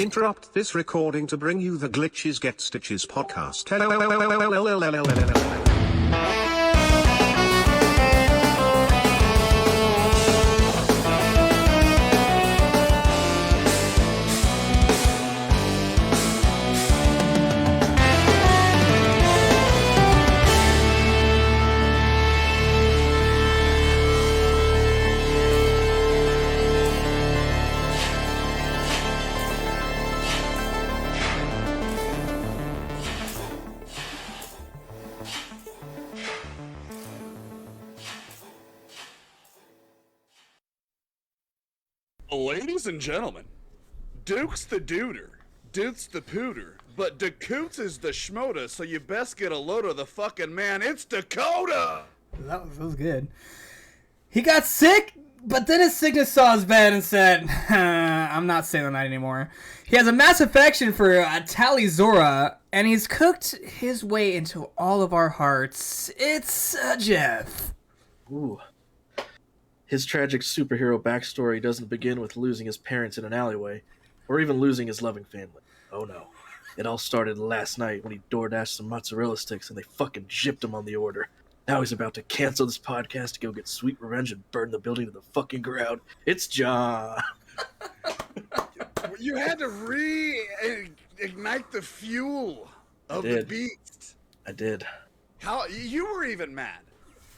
interrupt this recording to bring you the Glitches Get Stitches podcast. Ladies and gentlemen, Duke's the duder, Duke's the pooter, but Dakota is the schmoda, so you best get a load of the fucking man. It's Dakota! That was good. He got sick, but then his sickness saw his bed and said, I'm not saying that anymore. He has a mass affection for Talizora, and he's cooked his way into all of our hearts. It's Jeff. Ooh. His tragic superhero backstory doesn't begin with losing his parents in an alleyway, or even losing his loving family. Oh no. It all started last night when he DoorDashed some mozzarella sticks and they fucking gypped him on the order. Now he's about to cancel this podcast to go get sweet revenge and burn the building to the fucking ground. It's Jon. You had to reignite the fuel of the beast. I did. How you were even mad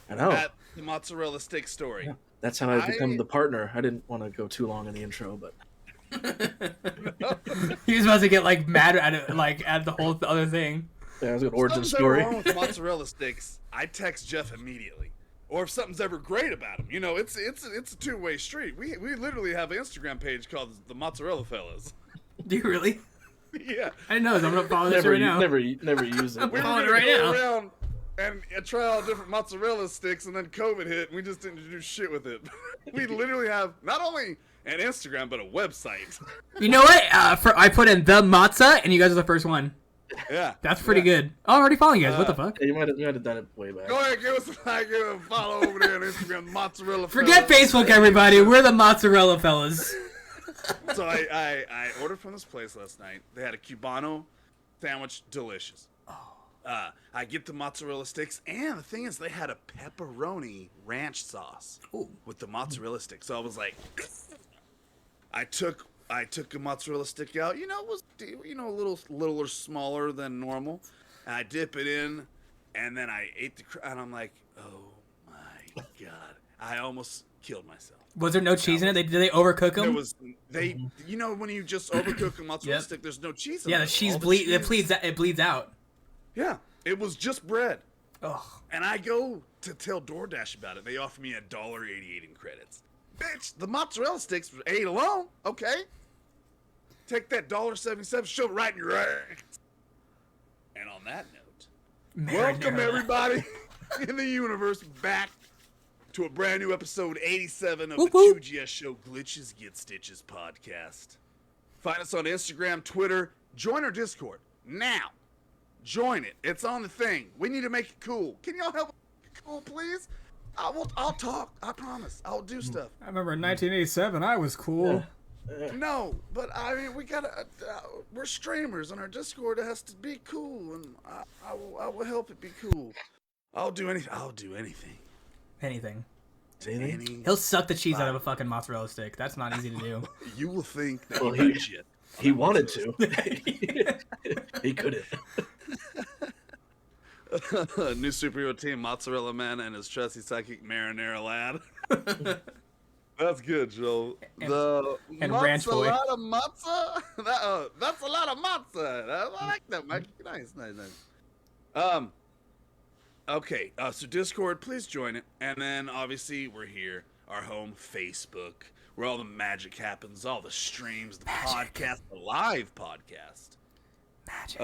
I know. at the mozzarella stick story. Yeah. That's how I've become the partner. I didn't want to go too long in the intro, but He was about to get like mad at it, like at the whole other thing. yeah, it was an origin Something's story. ever wrong with mozzarella sticks, I text Jeff immediately. Or if something's ever great about them, you know, it's a two-way street. We literally have an Instagram page called the Mozzarella Fellas. Do you really? Yeah. I didn't know this. I'm gonna follow this right now. Never use it. We were following gonna it right go now. around and try all different mozzarella sticks, and then COVID hit, and we just didn't do shit with it. We literally have not only an Instagram but a website. You know what? I put in the matzah, and you guys are the first one. Yeah, That's pretty good. Oh, I'm already following you guys. What the fuck? Yeah, you might have done it way back. Go ahead, give us a like, give a follow over there on Instagram, Mozzarella. Forget Fellas. Facebook, everybody. We're the mozzarella fellas. So I ordered from this place last night. They had a Cubano sandwich, delicious. I get the mozzarella sticks, and the thing is, they had a pepperoni ranch sauce with the mozzarella sticks. So I was like, I took a mozzarella stick out. You know, it was a little smaller than normal. And I dip it in, and then I ate and I'm like, oh my god, I almost killed myself. Was there no cheese in it? Did they overcook them? You know, when you just overcook a mozzarella stick, there's no cheese in it. Yeah, the cheese bleeds. It bleeds out. Yeah, it was just bread. Ugh. And I go to tell DoorDash about it. They offer me $1.88 in credits. Bitch, the mozzarella sticks were $8 alone. Okay. Take that $1.77, shove it right in your ass. And on that note, welcome everybody in the universe back to a brand new episode 87 of the 2GS Show Glitches Get Stitches podcast. Find us on Instagram, Twitter, join our Discord now. Join it. It's on the thing. We need to make it cool. Can y'all help make it cool, please? I'll talk. I promise. I'll do stuff. I remember in 1987, I was cool. No, but I mean, we gotta. We're streamers, and our Discord has to be cool, and I will help it be cool. I'll do anything. Anything. Anything. He'll suck the cheese out of a fucking mozzarella stick. That's not easy to do. You will think that Well, he wanted to. He couldn't. New superhero team, Mozzarella Man and his trusty psychic Marinara Lad. That's good, Joel. And Ranch Boy. That's a lot of matzah. That's a lot of matzah. I like that, Mike. Nice. Okay, so Discord, please join it. And then, obviously, we're here, our home, Facebook, where all the magic happens, all the streams, the podcast, the live podcast. Magic.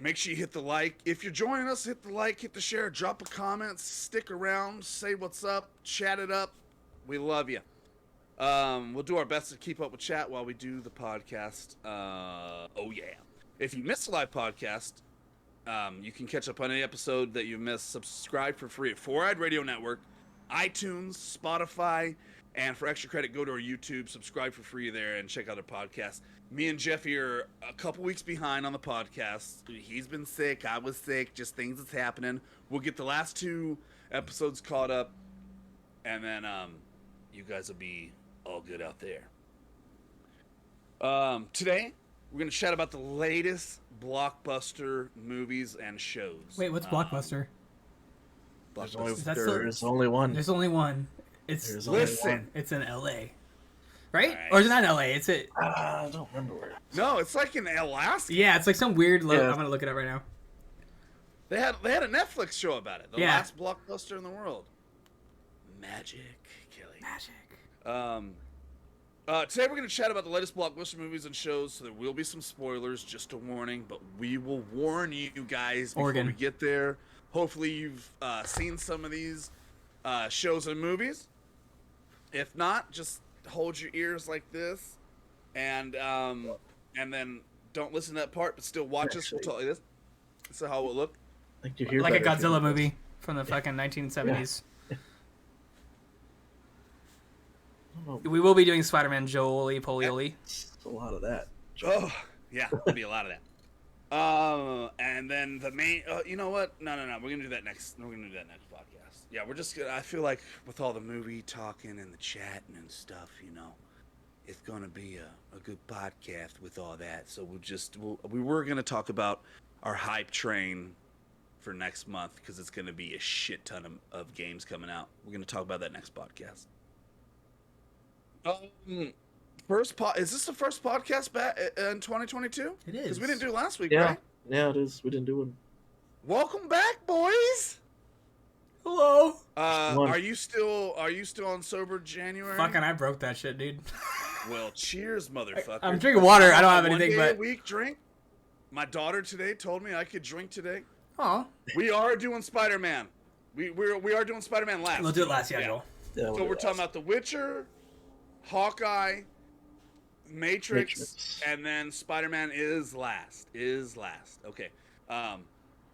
Make sure you hit the like. If you're joining us, hit the like, hit the share, drop a comment, stick around, say what's up, chat it up. We love you. We'll do our best to keep up with chat while we do the podcast. Oh, yeah. If you missed a live podcast, you can catch up on any episode that you missed. Subscribe for free at 4-Eyed Radio Network. iTunes, Spotify, and for extra credit, go to our YouTube, subscribe for free there, and check out our podcast. Me and Jeffy are a couple weeks behind on the podcast. He's been sick. I was sick. Just things that's happening. We'll get the last 2 episodes caught up, and then you guys will be all good out there. Today, we're going to chat about the latest blockbuster movies and shows. Wait, what's Blockbuster? There's only one. There's only one. It's Listen. It's in L.A. Right? Right. Or is it not in L.A.? It's it. I don't remember where. No, it's like in Alaska. Yeah, it's like some weird. Yeah. I'm gonna look it up right now. They had a Netflix show about it. The Yeah. last blockbuster in the world. Magic, Kelly. Magic. Today we're going to chat about the latest blockbuster movies and shows, so there will be some spoilers, just a warning, but we will warn you guys before we get there. Hopefully you've seen some of these shows and movies. If not, just hold your ears like this, and then don't listen to that part, but still watch us. We'll tell you this. This is how it will look. I think you hear Like a better if you Godzilla do this. movie from the fucking 1970s. Oh, We will be doing Spider-Man Jolie Polioli. it's a lot of that. Oh, yeah, there'll be a lot of that. And then the main, you know what? No. We're gonna do that next. We're gonna do that next podcast. Yeah, we're just gonna. I feel like with all the movie talking and the chatting and stuff, it's gonna be a good podcast with all that. So we were gonna talk about our hype train for next month because it's gonna be a shit ton of games coming out. We're gonna talk about that next podcast. Is this the first podcast back in 2022? It is. Because we didn't do last week, Yeah, right? yeah, it is. We didn't do one. Welcome back, boys. Hello. Are you still on sober January? Fucking, I broke that shit, dude. Well, cheers, motherfucker. I'm drinking water. I don't have One anything day but. a week drink. My daughter today told me I could drink today. Oh, We are doing Spider-Man. We are doing Spider-Man last. we'll do it last, yeah, Joel. Yeah, So we're talking about The Witcher, Hawkeye, Matrix, and then Spider-Man is last. Okay.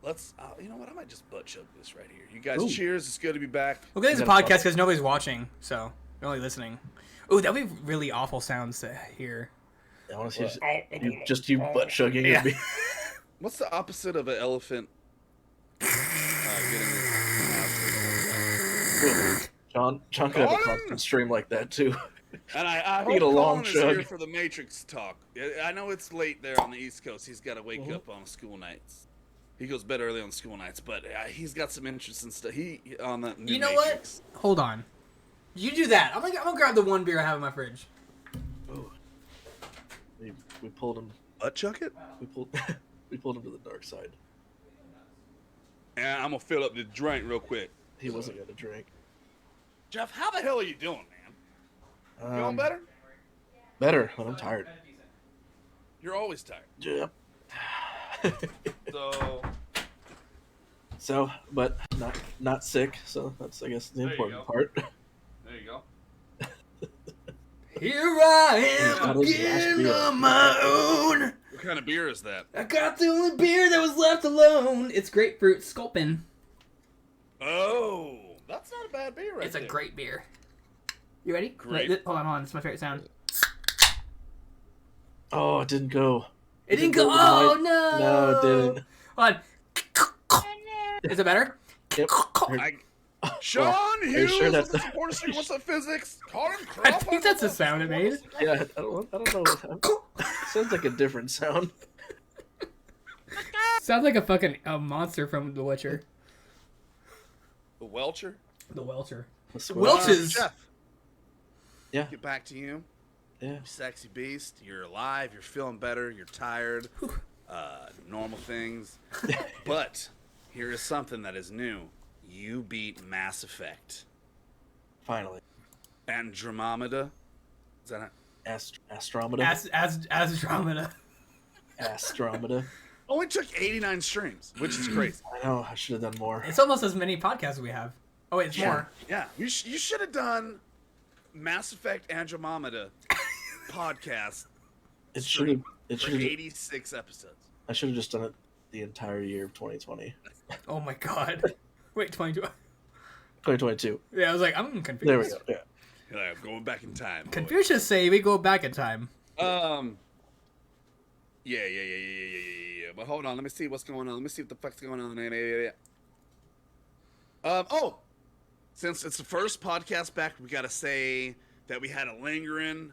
Let's. You know what? I might just butt chug this right here. You guys, Ooh. cheers. It's good to be back. Well, this is a You gotta podcast because nobody's watching, so they're only listening. Ooh, that'd be really awful sounds to hear. I want to see you butt chugging. Yeah. Yeah. What's the opposite of an elephant? Getting John could have a Colin! constant stream like that too. And I Need hope a long Colin is chug. here for the Matrix talk. I know it's late there on the East Coast. He's got to wake up on school nights. He goes to bed early on school nights, but he's got some interest in stuff. He on the new You know Matrix. what? Hold on. You do that. I'm gonna grab the one beer I have in my fridge. Ooh. We pulled him. Butt chug it? We pulled him to the dark side. And I'm gonna fill up the drink real quick. He wasn't gonna drink. Jeff, how the hell are you doing, man? You doing better? Better, but I'm tired. You're always tired. Yep. So But not sick. So that's, I guess, the There you important go. part. there you go. Here I am That is the last again beer. on my own. What kind of beer is that? I got the only beer that was left alone. It's grapefruit sculpin. Oh, that's not a bad beer, right It's a there. great beer. You ready? Great. Hold on. It's my favorite sound. Oh, it didn't go. It didn't go go. with the Oh mic. no! No, it didn't. Hold on. Is it better? Yep. Sean Are you Hughes, sure what's that's up, supporter street? What's up, physics? Colin I Crawford, think that's the what's up, sound it made. Yeah, I don't know. It sounds like a different sound. Sounds like a fucking monster from The Witcher. The Welcher. The Welcher. I swear. Welches. Jeff. Yeah. Get back to you. Yeah. You sexy beast. You're alive. You're feeling better. You're tired. Normal things. But here is something that is new. You beat Mass Effect. Finally. Andromeda. Is that it? Astromeda. Andromeda. Astromeda. Only took 89 streams, which is crazy. I know. I should have done more. It's almost as many podcasts as we have. Oh wait, it's more. Yeah. You should have done Mass Effect Andromeda podcast It should have. It for should have. 86 episodes. I should have just done it the entire year of 2020. Oh my god. Wait, 22. 2022. Yeah, I was like, I'm confused. There we go. Yeah. You're like, I'm going back in time. boy. Confucius say we go back in time. Yeah. But hold on, let me see what's going on. Let me see what the fuck's going on. Yeah. Oh, since it's the first podcast back, we gotta say that we had a lingering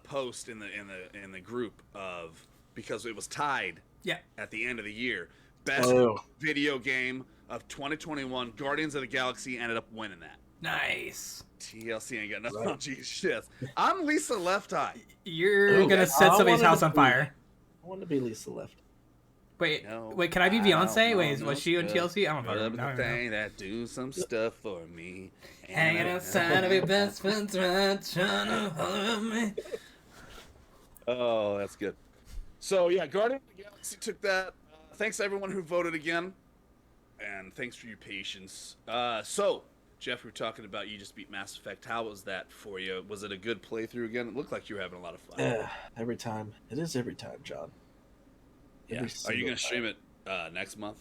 post in the group of, because it was tied. Yeah. At the end of the year, best video game of 2021. Guardians of the Galaxy ended up winning that. Nice. TLC ain't got nothing on G's shit. I'm Lisa Left Eye. You're gonna set somebody's house on fire. I want to be Lisa Left. Wait, No, wait, can I be Beyonce? Wait, was she on stuff. TLC? I don't know. The thing that do some stuff for me. Hanging outside of your best friend's right, trying to hold me. Oh, that's good. So yeah, Guardian of the Galaxy took that. Thanks to everyone who voted again, and thanks for your patience. So Jeff, we were talking about you just beat Mass Effect. How was that for you? Was it a good playthrough again? It looked like you were having a lot of fun. Yeah, every time. It is every time, John. Yeah. Are you gonna stream it next month?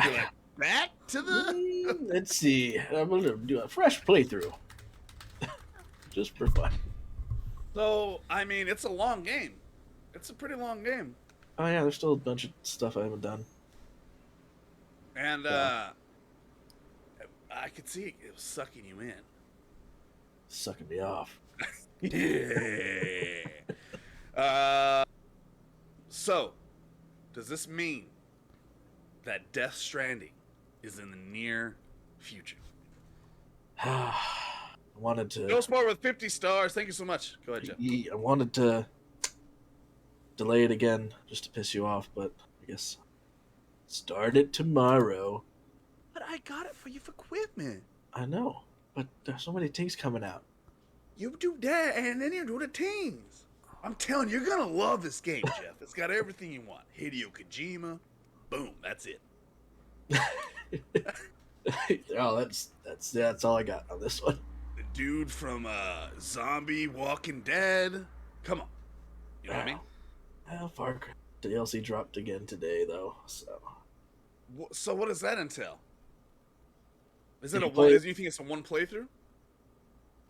You're like, back to the. Let's see. I'm gonna do a fresh playthrough, just for fun. So I mean, it's a long game. It's a pretty long game. Oh yeah, there's still a bunch of stuff I haven't done. And Yeah. I could see it was sucking you in. Sucking me off. Yeah. So, does this mean that Death Stranding is in the near future? I wanted to. Ghostbar with 50 stars. Thank you so much. Go ahead, Jeff. I wanted to delay it again just to piss you off, but I guess start it tomorrow. But I got it for you for equipment. I know, but there's so many things coming out. You do that, and then you do the teams. I'm telling you, you're gonna love this game, Jeff. It's got everything you want. Hideo Kojima. Boom. That's it. Oh, that's all I got on this one. The dude from Zombie Walking Dead. Come on. You know what I mean? Well, Far Cry DLC dropped again today, though. So what does that entail? Is it You a play- one? You think it's a one playthrough?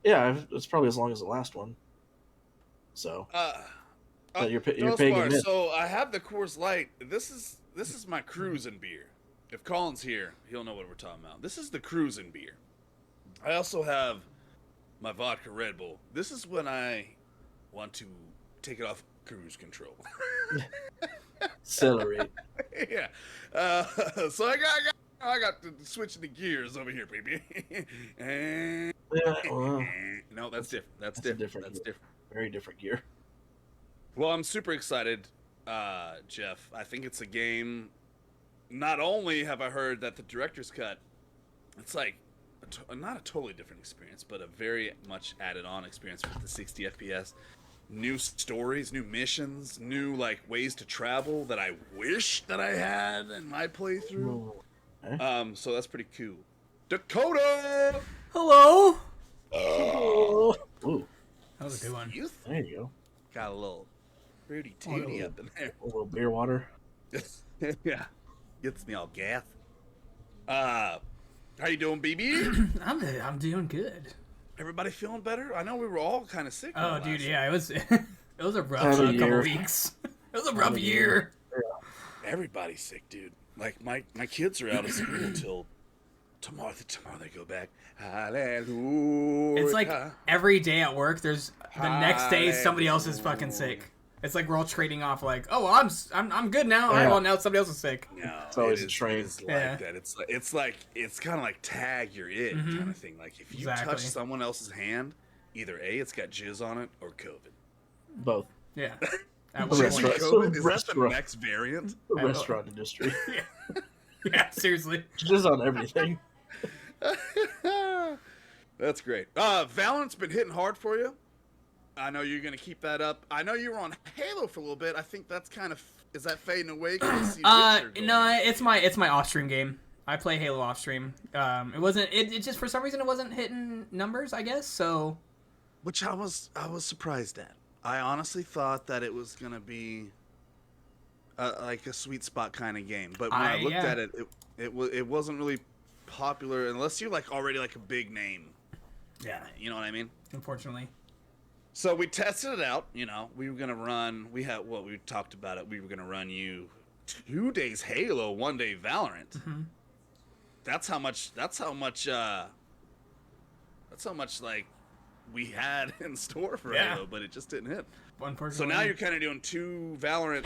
Yeah, it's probably as long as the last one. So, but you're paying Ghostbar, it. so I have the Coors Light. This is my cruising beer. If Colin's here, he'll know what we're talking about. This is the cruising beer. I also have my vodka Red Bull. This is when I want to take it off cruise control. Accelerate. Yeah. So I got to switch the gears over here, baby. And Yeah, well, no, that's different. That's That's a different. different That's gear. different. very different gear. Well, I'm super excited, Jeff. I think it's a game. Not only have I heard that the director's cut, it's like not a totally different experience, but a very much added on experience with the 60 FPS. New stories, new missions, new like ways to travel that I wish that I had in my playthrough. Okay. So that's pretty cool. Dakota. Hello. Oh, ooh, That was a good one. You there you go. got a little fruity tooty Oh. up in there. A little beer water. Yeah, gets me all gath. How you doing, BB? I'm doing good. Everybody feeling better? I know we were all kind of sick. Oh, dude, yeah, it was it was a rough Time of couple year. weeks. It was a rough year. Everybody's sick, dude. Like my kids are out of school until tomorrow. Tomorrow they go back. Hallelujah. It's like every day at work. There's the next day somebody else is fucking sick. It's like we're all trading off. Like, oh, well, I'm good now. All right, Yeah. well now somebody else is sick. No, It's always it a is- train. It's like Yeah. that. It's kind of like tag you're it kind of thing. Like if you Exactly. touch someone else's hand, either A, it's got jizz on it, or COVID. Both. Yeah. At The one Jizz point. and COVID? Is that the Restaurant. next variant? The I know. restaurant industry. Yeah, seriously. Just on everything. That's great. Valorant's been hitting hard for you. I know you're gonna keep that up. I know you were on Halo for a little bit. I think that's kind of is that fading away? 'Cause I see Witcher going No, on. it's my off stream game. I play Halo off stream. It wasn't. It just for some reason it wasn't hitting numbers. I guess so. Which I was surprised at. I honestly thought that it was gonna be like a sweet spot kind of game, but when I looked yeah. at it, it wasn't really popular unless you're like already like a big name. Yeah. You know what I mean? Unfortunately. So we tested it out. You know, we were gonna run. We talked about it. We were gonna run you 2 days Halo, 1 day Valorant. Mm-hmm. That's how much. Like we had in store for Halo, but it just didn't hit. Unfortunately. So now you're kind of doing 2 Valorant.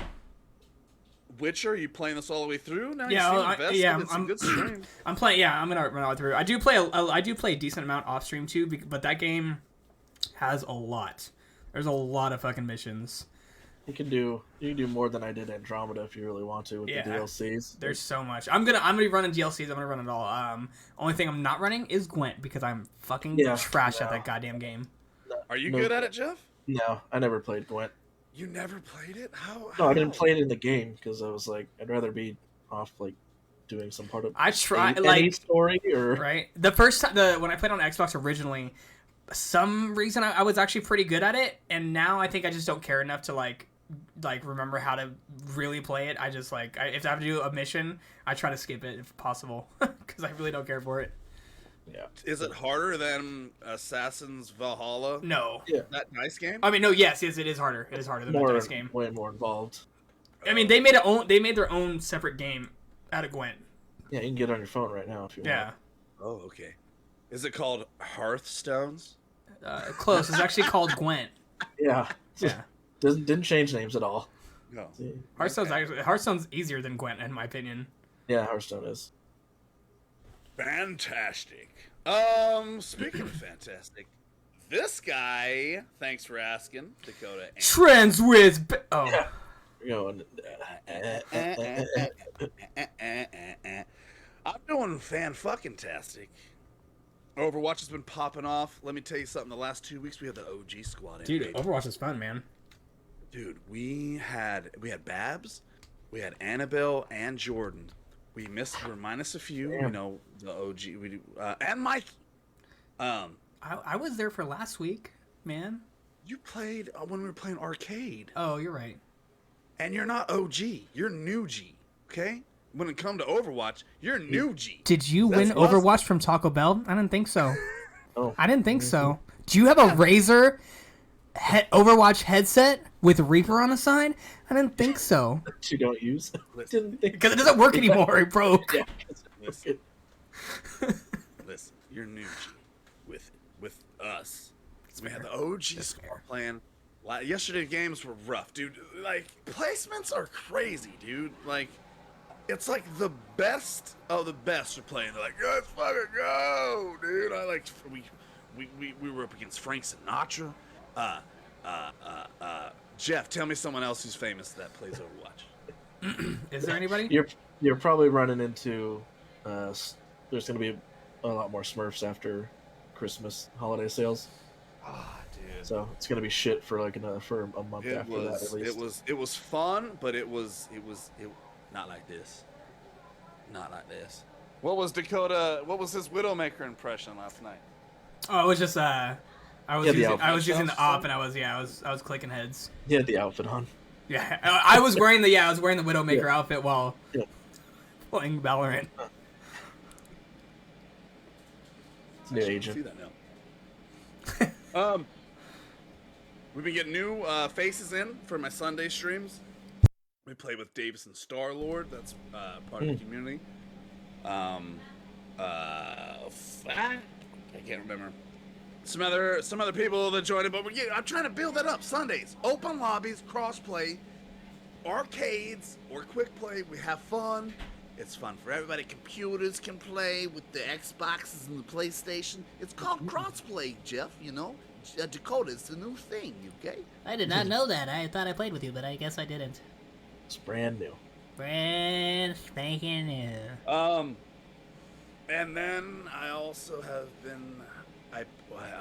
Witcher, you playing this all the way through? Now Yeah, it's a good stream. I'm playing. Yeah, I'm gonna run all through. I do play a decent amount off stream too, but that game has a lot. There's a lot of fucking missions. You can do more than I did Andromeda if you really want to with the DLCs. There's so much. I'm gonna be running DLCs. I'm gonna run it all. Only thing I'm not running is Gwent because I'm fucking trash at that goddamn game. Are you good at it, Jeff? No, I never played Gwent. You never played it? How? No, I didn't play it in the game because I was like, I'd rather be off like doing some part of. I try any story or right. The first time when I played on Xbox originally, some reason I was actually pretty good at it, and now I think I just don't care enough to like remember how to really play it. I just if I have to do a mission, I try to skip it if possible because I really don't care for it. Yeah. Is it harder than Assassin's Valhalla? No. Yeah. That nice game? I mean, no. Yes, it is harder. It is harder than that dice game. Way more involved. I mean, they made their own separate game out of Gwent. Yeah, you can get it on your phone right now if you want. Yeah. Oh, okay. Is it called Hearthstones? Close. It's actually called Gwent. Yeah. Yeah. Didn't change names at all. No. Hearthstone's easier than Gwent in my opinion. Yeah, Hearthstone is. Fantastic. Speaking of fantastic, this guy, thanks for asking, Dakota. Trends with... You're going... I'm doing fan-fucking-tastic. Overwatch has been popping off. Let me tell you something. The last 2 weeks, we had the OG squad in. Dude, Overwatch is fun, man. Dude, we had Babs, we had Annabelle and Jordan. We're minus a few, you know, the OG, and Mike. I was there for last week, man. You played when we were playing arcade. Oh, you're right. And you're not OG. You're new G. Okay. When it comes to Overwatch, you're new G. Did you win Overwatch from Taco Bell? I didn't think so. Oh. I didn't think so. Do you have a Razer Overwatch headset with Reaper on the side? I didn't think so. You don't use? Because it doesn't work anymore. It broke. Yeah. Listen, you're new G with us. We had the OG squad playing. Yesterday games were rough, dude. Like placements are crazy, dude. Like it's like the best of the best are playing. They're like, let's fucking go, dude. We were up against Frank Sinatra. Jeff, tell me someone else who's famous that plays Overwatch. Is there anybody? You're probably running into. There's going to be a lot more Smurfs after Christmas holiday sales. Ah, dude. So it's going to be shit for like a month after that at least. It was fun, but it was not like this. Not like this. What was his Widowmaker impression last night? Oh, it was just I was using the op and I was clicking heads. He had the outfit on. Yeah, I was wearing the Widowmaker outfit while playing Valorant. It's new agent. See that now. We've been getting new faces in for my Sunday streams. We play with Davis and Star-Lord. That's part of the community. I can't remember. Some other people that joined it, but I'm trying to build that up. Sundays, open lobbies, cross-play, arcades, or quick play. We have fun. It's fun for everybody. Computers can play with the Xboxes and the PlayStation. It's called cross-play, Jeff, you know. Dakota, it's a new thing, okay? I did not know that. I thought I played with you, but I guess I didn't. It's brand new. Brand spanking new. And then I also have been... I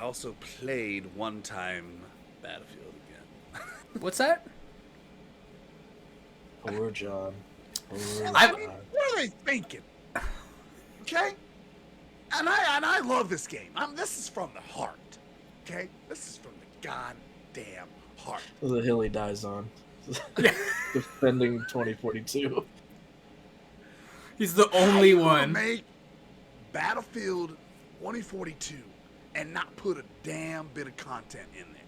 also played one time Battlefield again. What's that? Poor John. I mean, what are they thinking? Okay? And I love this game. This is from the heart. Okay? This is from the goddamn heart. This is the hill he dies on. Defending 2042. He's the only one. Make Battlefield 2042 and not put a damn bit of content in there.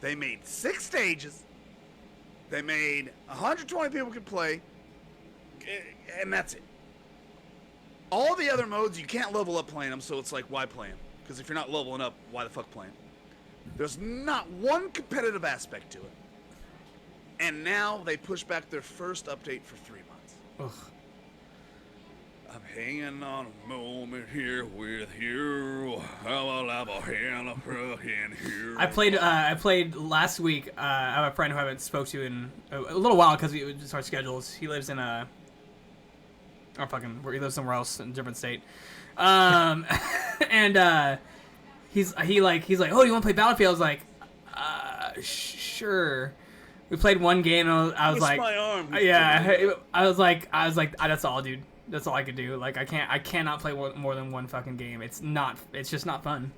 They made 6 stages. They made 120 people could play, and that's it. All the other modes, you can't level up playing them, so it's like, why play them? Because if you're not leveling up, why the fuck play them? There's not one competitive aspect to it. And now they push back their first update for 3 months. Ugh. I'm hanging on a moment here with you. How I'll have a hand up in here. I played last week. I have a friend who I haven't spoke to in a little while because we just our schedules. He lives in he lives somewhere else in a different state. And he's like, oh, you want to play Battlefield? I was like, sure. We played one game and I was Twist like, my arm. yeah. I was like, that's all, dude. That's all I could do. Like, I cannot play more than one fucking game. It's just not fun.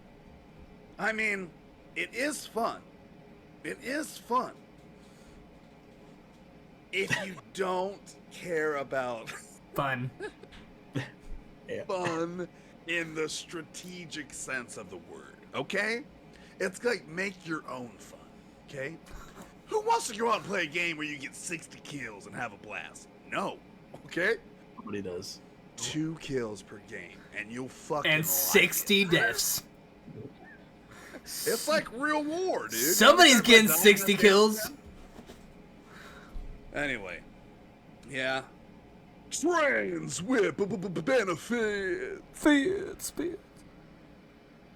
I mean, it is fun. It is fun. If you don't care about Fun. fun in the strategic sense of the word, okay? It's like make your own fun, okay? Who wants to go out and play a game where you get 60 kills and have a blast? No, okay? Nobody does. 2 kills per game, and you'll fucking And like 60 it. deaths. It's like real war, dude. Somebody's getting Everybody 60 dying kills. Anyway, yeah. Trans whip benefits. Fits.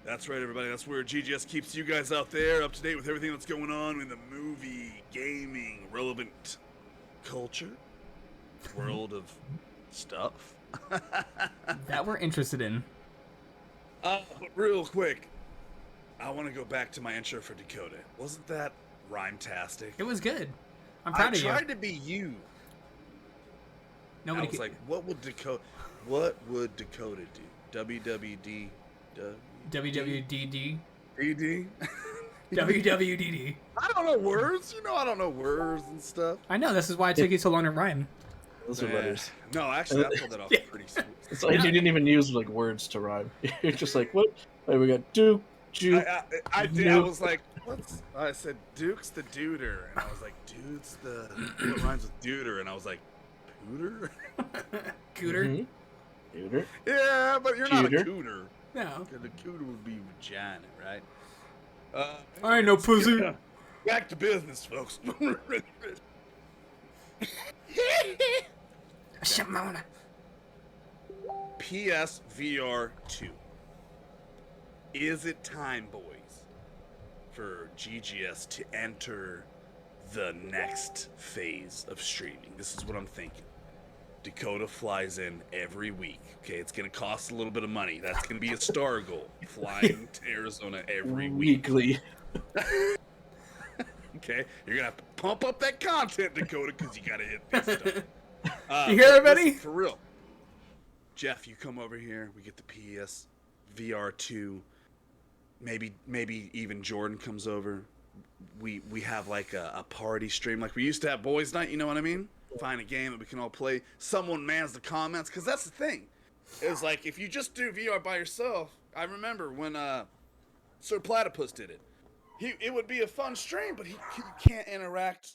That's right, everybody. That's where GGS keeps you guys out there up to date with everything that's going on in the movie, gaming, relevant culture, world of stuff. That we're interested in. But real quick, I want to go back to my intro for Dakota. Wasn't that rhyme-tastic? It was good. I'm proud of you. I tried to be you. Nobody I was like, what would Dakota do? WWD. WWDD. DD? WWDD. I don't know words. You know I don't know words and stuff. I know, this is why it took you so long to rhyme. Those are Yeah. letters. No, actually, I pulled that off pretty smooth. It's like you didn't even use like words to rhyme. You're just like, what? Like, we got Duke, Juke. I did. I was like, what's? I said Duke's the duder, and I was like, dude's the what rhymes with duder, and I was like, pooter. Cooter? Mhm. Duder. Yeah, but you're not a Cooter. cooter. No. 'Cause the cooter would be vagina, right? I ain't no pussy. Back to business, folks. Shimona. PSVR 2. Is it time, boys, for GGS to enter the next phase of streaming? This is what I'm thinking. Dakota flies in every week. Okay, it's going to cost a little bit of money. That's going to be a star goal. Flying to Arizona every week. Weekly. Okay, you're going to have to pump up that content, Dakota, because you got to hit this stuff. You hear but everybody? listen, for real. Jeff, you come over here. We get the PS VR 2. Maybe even Jordan comes over. We have like a party stream like we used to have boys night, you know what I mean? Find a game that we can all play. Someone mans the comments, because that's the thing. It's like if you just do VR by yourself, I remember when Sir Platypus did it. It would be a fun stream, but you can't interact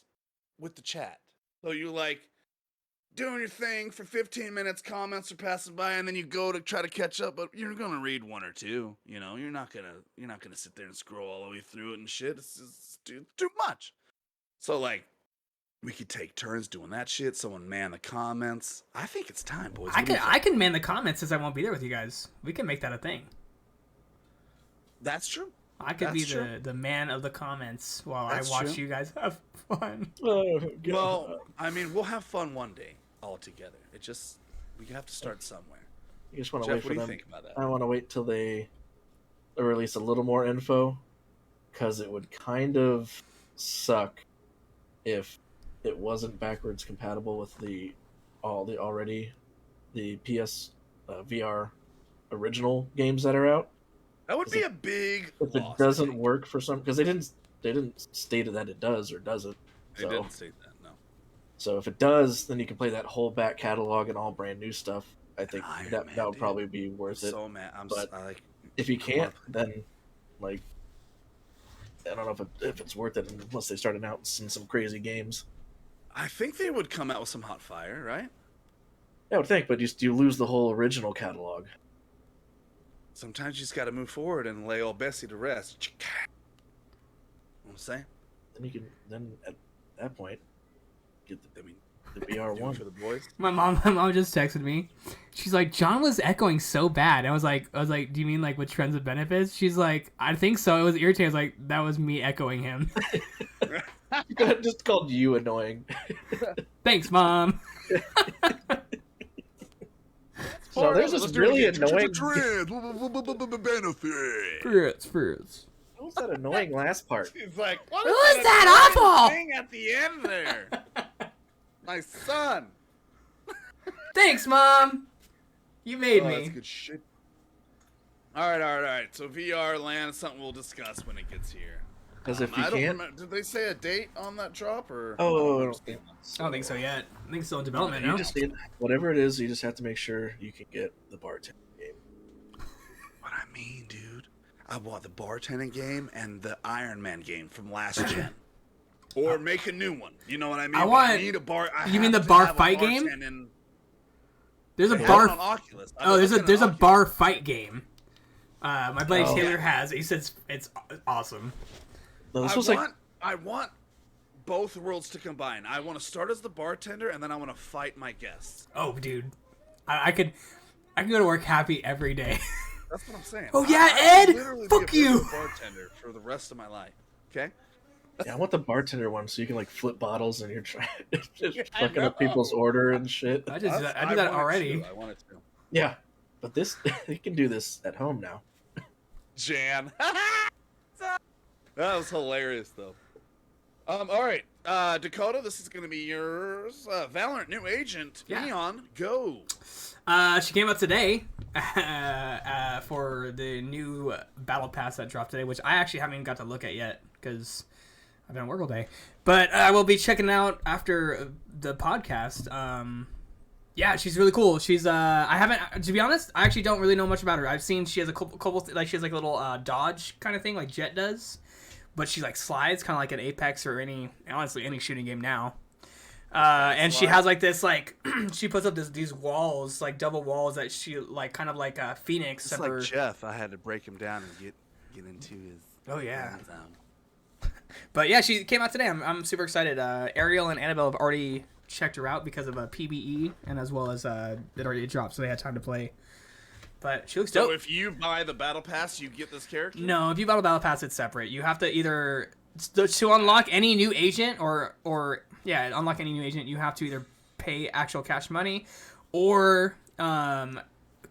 with the chat. So you like doing your thing for 15 minutes, comments are passing by, and then you go to try to catch up, but you're gonna read one or two. You know, you're not gonna sit there and scroll all the way through it and shit. It's too much. So like, we could take turns doing that shit. Someone man the comments. I think it's time, boys. I can man the comments since I won't be there with you guys. We can make that a thing. That's true. I could be That's true. the man of the comments while That's I watch true. you guys have fun. Oh, God. Well, I mean, we'll have fun one day all together. We have to start somewhere. you just want to Jeff, wait for what do you them. think about that? I want to wait till they release a little more info, because it would kind of suck if it wasn't backwards compatible with the PS VR original games that are out. That would be a big If loss. it doesn't work for some, because they didn't state that it does or doesn't. They didn't say that, no. So if it does, then you can play that whole back catalog and all brand new stuff. I think Iron that Man, that would dude. probably be worth it. So mad. But I like. if you can't, then like I don't know if it's worth it unless they start announcing some crazy games. I think they would come out with some hot fire, right? I would think, but you lose the whole original catalog. Sometimes you just got to move forward and lay old Bessie to rest. You know what I'm saying? Then at that point get I mean, the do it BR1. for the boys. My mom just texted me. She's like, John was echoing so bad. I was like, do you mean like with trends and benefits? She's like, I think so. It was irritating. I was like, that was me echoing him. You could have just called you annoying. Thanks, Mom. So there's this really annoying. benefit. Fruits. What was that annoying last part? He's like, what Was is that annoying awful? thing at the end there? My son. Thanks, Mom. You made Oh, me. that's good shit. All right. So VR land is something we'll discuss when it gets here. Because if you I don't can't, remember. Did they say a date on that drop or? oh, I don't think so yet. I think it's still in development you now. just need whatever it is. You just have to make sure you can get the bartender game. What I mean, dude, I bought the bartending game and the Iron Man game from last gen. Or make a new one. You know what I mean? I want- need a bar. you mean the bar fight game? There's a They have bar. it on Oculus. Oh, there's a bar fight game. My buddy Oh. Taylor has. He says it's awesome. No, this I was want, like I want both worlds to combine. I want to start as the bartender, and then I want to fight my guests. Oh, dude, I could go to work happy every day. That's what I'm saying. Oh, yeah, I Ed! literally Fuck be a you! bartender for the rest of my life. Okay. yeah, I want the bartender one so you can like flip bottles and you're trying just I fucking up know. people's order and shit. I do that want it already. to. I want it to. Yeah, but this you can do this at home now. Jan. That was hilarious, though. All right, Dakota, this is gonna be yours. Valorant new agent, Yeah. Neon, go. She came out today for the new battle pass that dropped today, which I actually haven't even got to look at yet because I've been at work all day. But I will be checking out after the podcast. Yeah, she's really cool. She's I haven't, to be honest, I actually don't really know much about her. I've seen she has a couple like she has like a little dodge kind of thing like Jet does, but she like slides kind of like an Apex or any shooting game now. And she has like this like she puts up these walls like double walls that she like kind of like a Phoenix. It's like Jeff. I had to break him down and get into his. Oh yeah. friend zone. But yeah, she came out today. I'm super excited. Ariel and Annabelle have already checked her out because of a PBE and as well as it already dropped, so they had time to play. But she looks dope. So if you buy the battle pass, you get this character. No, if you buy the battle pass, it's separate. You have to either to unlock any new agent or unlock any new agent. You have to either pay actual cash money or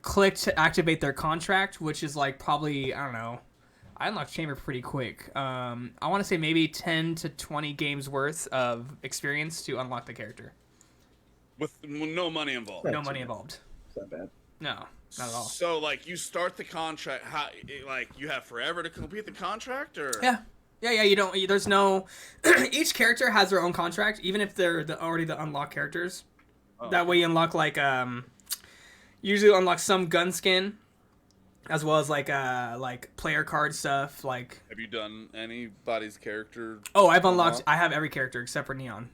click to activate their contract, which is like probably I don't know. I unlocked Chamber pretty quick. I want to say maybe 10 to 20 games worth of experience to unlock the character. With no money involved. No money involved. It's not bad. No, not at all. So like you start the contract, how like you have forever to complete the contract, or Yeah. You don't. There's no. Each character has their own contract, even if they're already the unlocked characters. Oh. That way, you unlock like usually unlock some gun skin, as well as like player card stuff. Like Have you done anybody's character? I've unlocked. Unlocked? I have every character except for Neon.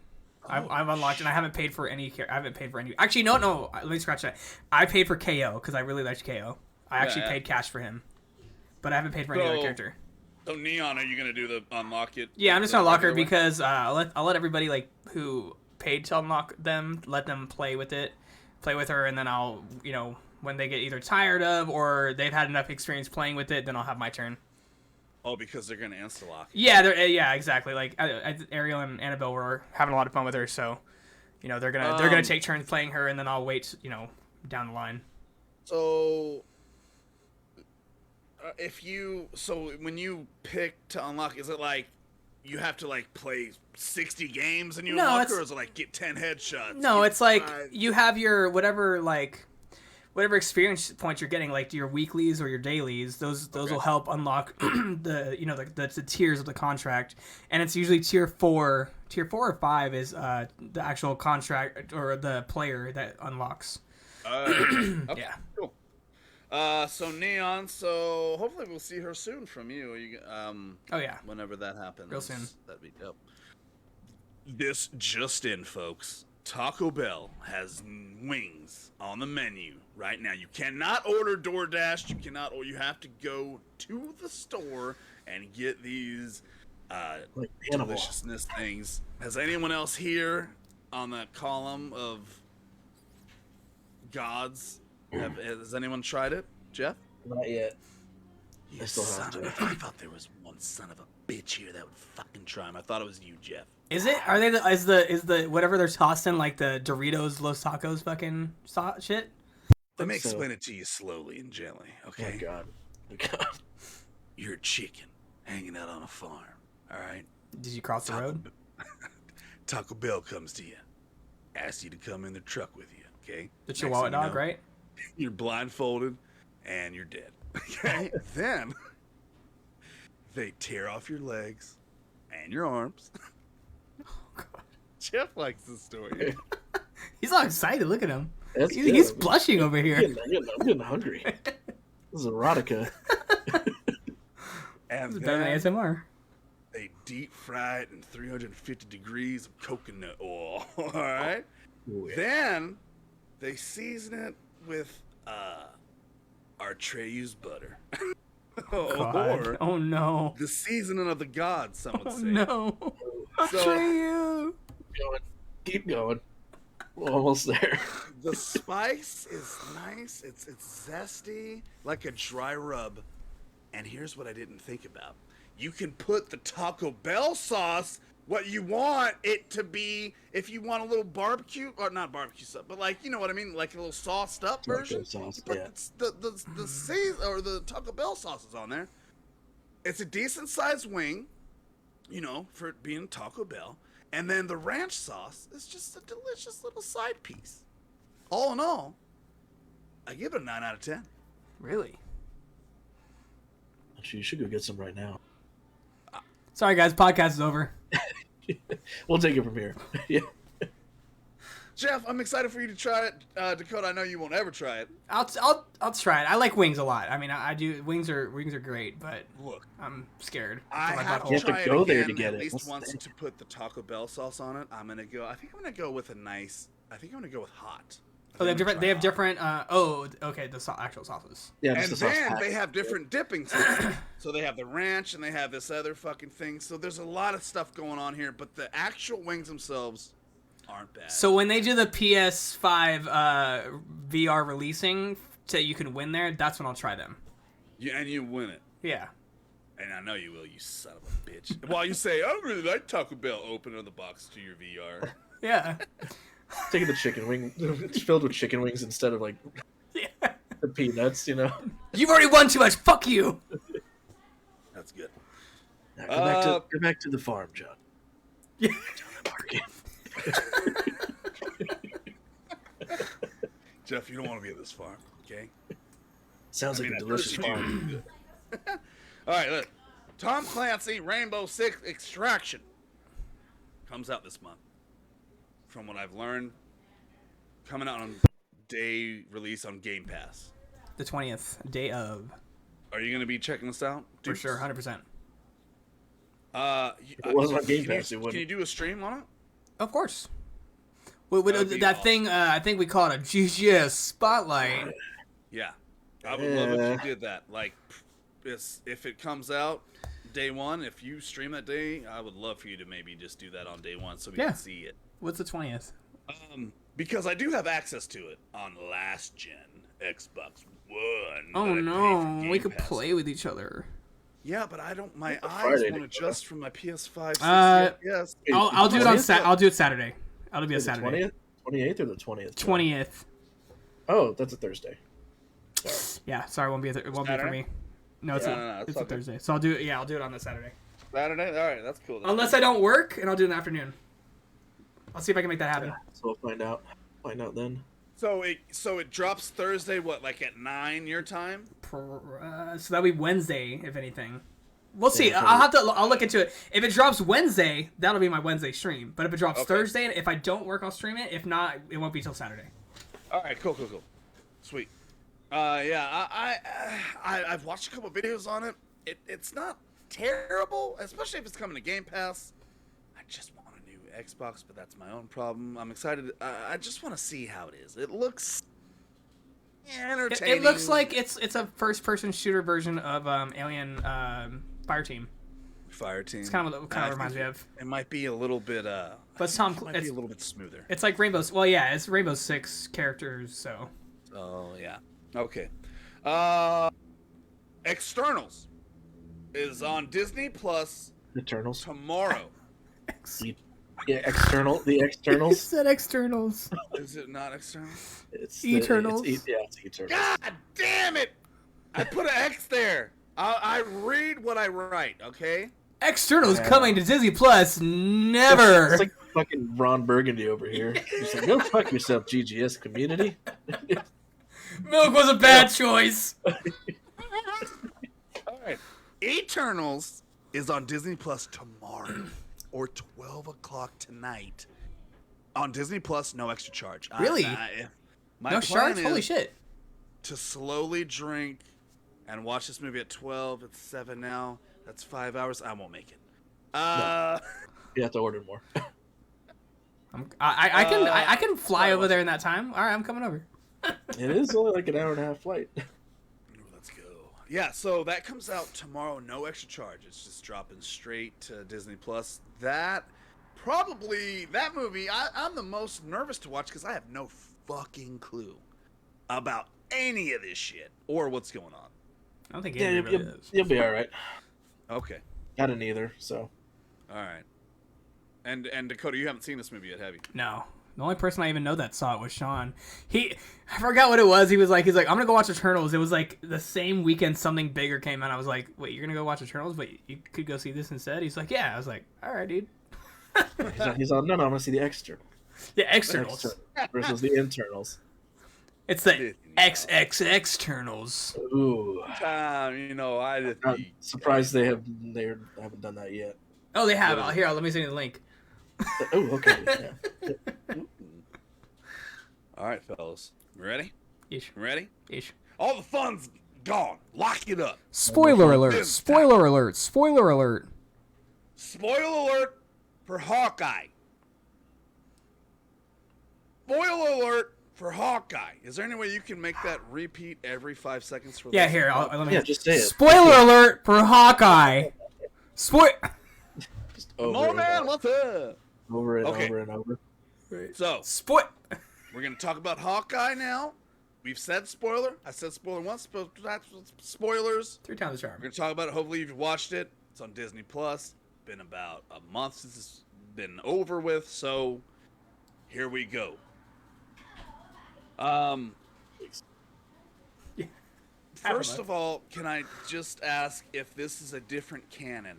I've unlocked and I haven't paid for any. I haven't paid for any. Actually, no. Let me scratch that. I paid for KO because I really liked KO. I actually Yeah. paid cash for him, but I haven't paid for any other So- character. So Neon, are you gonna do the unlock it? Yeah, I'm just the gonna lock her regular way? because I'll let everybody like who paid to unlock them, let them play with her, and then I'll when they get either tired of or they've had enough experience playing with it, then I'll have my turn. Oh, because they're gonna insta lock. Yeah, exactly. Like Ariel and Annabelle were having a lot of fun with her, so they're gonna take turns playing her, and then I'll wait down the line. So, when you pick to unlock, is it like you have to like play 60 games and you No, unlock, it's- or is it like get 10 headshots? No, get it's like 5? you have your whatever experience points you're getting, like your weeklies or your dailies. Those will help unlock the tiers of the contract, and it's usually tier 4. Tier 4 or 5 is the actual contract or the player that unlocks. Okay, Yeah. cool. So Neon, so hopefully we'll see her soon from you. Oh yeah. Whenever that happens. Real soon. That'd be dope. This just in, folks. Taco Bell has wings on the menu right now. You cannot order DoorDash. You cannot, or you have to go to the store and get these Like animal. deliciousness things. Has anyone else here on that column of gods? Has anyone tried it, Jeff? Not yet. You I still have son to. of a, I thought there was one son of a bitch here that would fucking try them. I thought it was you, Jeff. Is it? Are they? Is the whatever they're tossing like the Doritos Los Tacos fucking shit? Let me so. explain it to you slowly and gently, okay? Oh God. Oh God. You're a chicken hanging out on a farm, all right? Did you cross the road? Taco Bell comes to you, asks you to come in the truck with you, okay? The Next Chihuahua thing you dog, know, right? You're blindfolded and you're dead, okay? Then they tear off your legs and your arms. Jeff likes this story. He's all excited. Look at him. That's He's good. blushing over here. I'm getting hungry. This is erotica. And This is better than then ASMR. they deep fry it in 350 degrees of coconut oil. All right. Ooh, yeah. Then they season it with Artreyu's butter. God. Or Oh no. the seasoning of the gods, some would Oh say. no. So- Atreyu. Keep going. We're almost there. The spice is nice. It's zesty, like a dry rub. And here's what I didn't think about. You can put the Taco Bell sauce what you want it to be. If you want a little barbecue, or not barbecue sauce, but like, you know what I mean, like a little sauced up Taco version. sauce, You put yeah. the or the Taco Bell sauce is on there. It's a decent sized wing, you know, for it being Taco Bell. And then the ranch sauce is just a delicious little side piece. All in all, I give it a 9 out of 10. Really? Actually, you should go get some right now. Sorry guys, podcast is over. We'll take it from here. Yeah. Jeff, I'm excited for you to try it. Dakota, I know you won't ever try it. I'll try it. I like wings a lot. I mean, I do. Wings are great, but Look, I'm scared. I for my have butthole. to You have to try go it there again to get at it. least That's the once thing. to put the Taco Bell sauce on it. I think I'm gonna go with a nice. I think I'm gonna go with hot. Oh, they have I'm gonna different. try They have hot. different. Oh, okay. The actual sauces. Yeah, And just the sauce then pack. they have different dipping systems. So they have the ranch and they have this other fucking thing. So there's a lot of stuff going on here, but the actual wings themselves aren't bad. So when they do the PS5 VR releasing, so you can win there, that's when I'll try them. And you win it. Yeah. And I know you will, you son of a bitch. While you say, I really like Taco Bell, open the box to your VR. Yeah. Taking the chicken wing. It's filled with chicken wings instead of like Yeah. the peanuts, you know? You've already won too much. Fuck you. That's good. Now, go back to the farm, John. Yeah. Jeff, you don't want to be at this farm, okay? Sounds like a at delicious first you farm. do. All right, look. Tom Clancy Rainbow Six Extraction comes out this month. From what I've learned, coming out on day release on Game Pass. The 20th day of. Are you going to be checking this out? For sure, 100%. it wasn't on Game Pass, it Can wouldn't. you do a stream on it? Of course. That'd be That awesome. thing, I think we call it a GGS spotlight. Yeah. I would love if Yeah. you did that. Like, if it comes out day one, if you stream that day, I would love for you to maybe just do that on day one so we Yeah. can see it. What's the 20th? Because I do have access to it on last gen Xbox One. Oh but I pay for no, Game we could Pass. play with each other. Yeah, but I don't. My eyes Friday won't to go. adjust from my PS5. I'll 60 FPS. do it on 20th? I'll do it Saturday. It'll be a The Saturday. 20th? 28th or the 20th? 20th. Oh, that's a Thursday. Yeah, sorry, it won't be it won't be for Saturday? me. No, it's Yeah, a, no, it's it's all a good. Thursday. So I'll do it. Yeah, I'll do it on the Saturday. Saturday. All right, that's cool. Then. Unless I don't work, and I'll do it in the afternoon. I'll see if I can make that happen. So we'll find out. Find out then. So it drops Thursday. What, like at 9 your time? So that'll be Wednesday, if anything. We'll see. Yeah, I'll look into it. If it drops Wednesday, that'll be my Wednesday stream. But if it drops Okay. Thursday, if I don't work, I'll stream it. If not, it won't be till Saturday. All right, cool. Sweet. I've watched a couple videos on it. It's not terrible, especially if it's coming to Game Pass. I just want a new Xbox, but that's my own problem. I'm excited. I just want to see how it is. It looks entertaining. It looks like it's a first-person shooter version of Alien Fireteam. Fireteam. It's kind of what it reminds me of. It might be a little bit. But Tom, it might be a little bit smoother. It's like Rainbow's. Well, yeah, it's Rainbow Six characters. So. Oh yeah. Okay. Externals is on Disney Plus Eternals. tomorrow. Yeah, external. The externals. said externals. Is it not externals? It's Eternals. It's Eternals. God damn it! I put an X there. I read what I write. Okay. Externals coming to Disney Plus. Never. It's like fucking Ron Burgundy over here. He's like, go fuck yourself, GGS community. Milk was a bad choice. All right. Eternals is on Disney Plus tomorrow, or 12 o'clock tonight. On Disney Plus, no extra charge. Really? My No plan sharks? Holy is shit. to slowly drink and watch this movie at 12. It's 7 now. That's 5 hours. I won't make it. You have to order more. I can fly over there in that time. All right, I'm coming over. It is only like an hour and a half flight. Let's go. Yeah, so that comes out tomorrow. No extra charge. It's just dropping straight to Disney Plus. That movie, I'm the most nervous to watch because I have no fucking clue about any of this shit or what's going on. I don't think Yeah, anybody really is. you'll be all right. Okay. I didn't either. So. All right. And Dakota, you haven't seen this movie yet, have you? No. The only person I even know that saw it was Sean. I forgot what it was. He's like, I'm gonna go watch Eternals. It was like the same weekend something bigger came out. I was like, wait, you're gonna go watch Eternals, but you could go see this instead? He's like, yeah. I was like, all right, dude. He's all, no, I'm gonna see the external. Yeah, externals. Versus the internals. It's the XXXternals. Ooh. I just I'm surprised they haven't done that yet. Oh, they have. Here, let me send you the link. Oh, okay. Yeah. All right, fellas. Ready? Ish. Ready? Ish. All the fun's gone. Lock it up. Spoiler alert. Spoiler alert. Spoiler alert. Spoiler alert for Hawkeye. Spoiler alert for Hawkeye. Is there any way you can make that repeat every 5 seconds for Yeah, this? here. Let me. Yeah, just say it. Spoiler alert for Hawkeye. Just Come over on, and man. over. What's up? Over and Okay. over and over. So, we're going to talk about Hawkeye now. We've said spoiler. I said spoiler once. Spoilers. 3 times the We're charm. going to talk about it. Hopefully you've watched it. It's on Disney Plus. Been about a month since it's been over with. So, here we go. First of all, can I just ask if this is a different canon?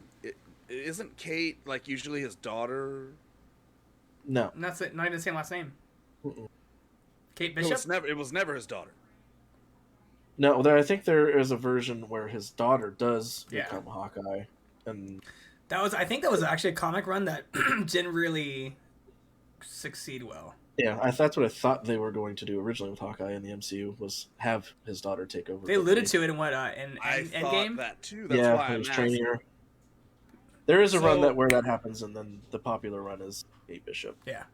Isn't Kate like usually his daughter? No. And that's it. Not even the same last name. Kate No, Bishop. it was never his daughter. No, I think there is a version where his daughter does Yeah. become Hawkeye, and I think that was actually a comic run that didn't really succeed well. yeah, that's what I thought they were going to do originally with Hawkeye in the MCU was have his daughter take over. They alluded to it in what in I thought Endgame. that too. That's Yeah, why he I'm was asking. training her. There is a run So- where that happens, and then the popular run is Kate Bishop. Yeah.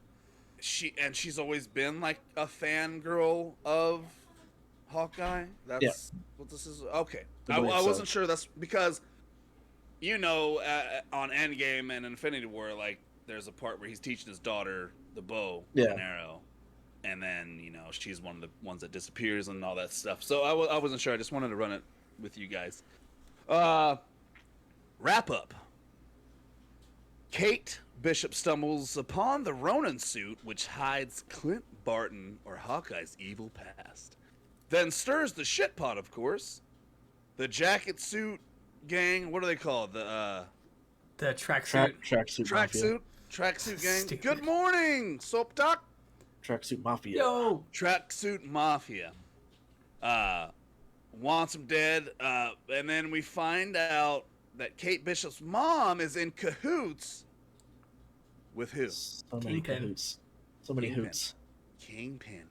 She's always been like a fangirl of Hawkeye. That's what this is. Okay, I I believe so. wasn't sure. That's because on Endgame and Infinity War, like there's a part where he's teaching his daughter the bow and arrow, and then she's one of the ones that disappears and all that stuff. So I wasn't sure. I just wanted to run it with you guys. Wrap up. Kate Bishop stumbles upon the Ronin suit, which hides Clint Barton or Hawkeye's evil past. Then stirs the shit pot, of course. The jacket suit gang, what are they called? The tracksuit. Tracksuit gang. Stupid. Good morning, Soap Doc. Tracksuit Mafia. Yo. Tracksuit Mafia. Wants him dead. And then we find out that Kate Bishop's mom is in cahoots with who? So many Kingpin. hoots. So many Kingpin. hoots. Kingpin.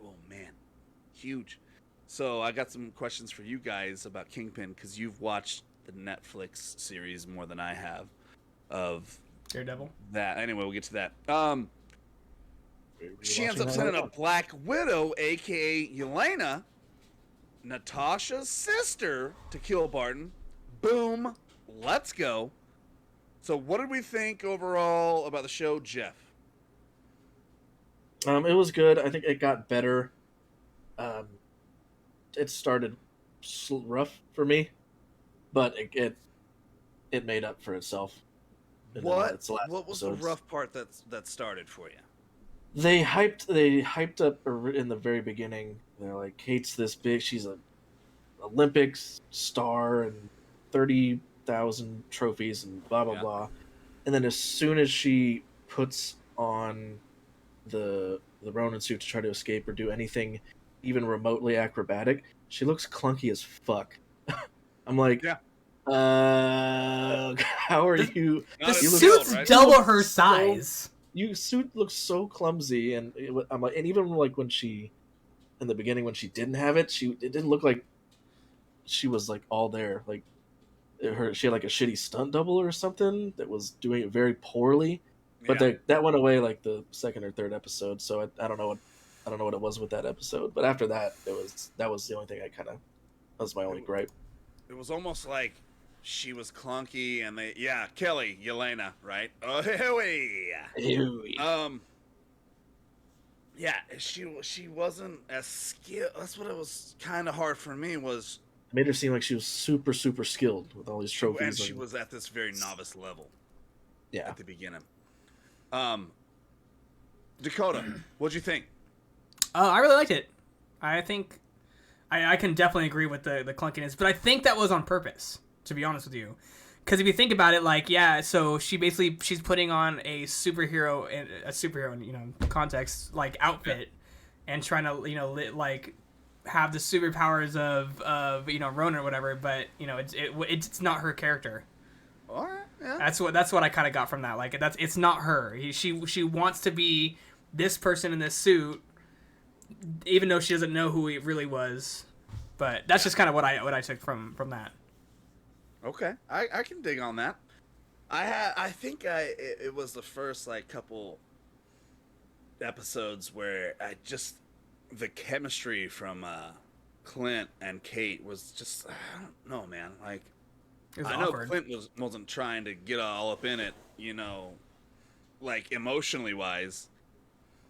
Oh man, huge. So I got some questions for you guys about Kingpin because you've watched the Netflix series more than I have of Daredevil. that. Anyway, we'll get to that. She ends watching up that sending right a now. Black Widow, aka Yelena, Natasha's sister, to kill Barton. Boom, let's go. So, what did we think overall about the show, Jeff? It was good. I think it got better. It started rough for me, but it made up for itself. in the What its last what was episodes. the rough part that started for you? They hyped up in the very beginning. They're like, Kate's this big. She's a Olympics star and 30,000 trophies and blah blah Yeah. blah. And then as soon as she puts on the Ronin suit to try to escape or do anything even remotely acrobatic, she looks clunky as fuck. I'm like, Yeah. how are you? The Not as you look- skilled, suit's right? double her So- size. You suit looks so clumsy, and I'm like, and even like when she, in the beginning when she didn't have it, it didn't look like she was like all there. Like she had like a shitty stunt double or something that was doing it very poorly. But Yeah. that went away like the second or third episode, so I don't know what it was with that episode. But after that, that was the only thing that was my only gripe. It was almost like she was clunky, and Kelly, Yelena, right? Oh, yeah, she wasn't as skilled. That's what it was kind of hard for me was, It made her seem like she was super super skilled with all these trophies. and she was at this very novice level yeah. at the beginning. Dakota, what'd you think? I really liked it. I think I can definitely agree with the clunkiness, but I think that was on purpose, to be honest with you. Because if you think about it, like, yeah, so she's putting on a superhero in context, like, outfit, and trying to, like, have the superpowers of Ronan or whatever, but, it's not her character. All right, yeah. That's what I kind of got from that. Like, it's not her. She wants to be this person in this suit, even though she doesn't know who he really was. But that's just kind of what I took from that. Okay, I can dig on that. I think it was the first like couple episodes where the chemistry from Clint and Kate was just, I don't know, man. Like, It was I know awkward. Clint wasn't trying to get all up in it, like emotionally wise,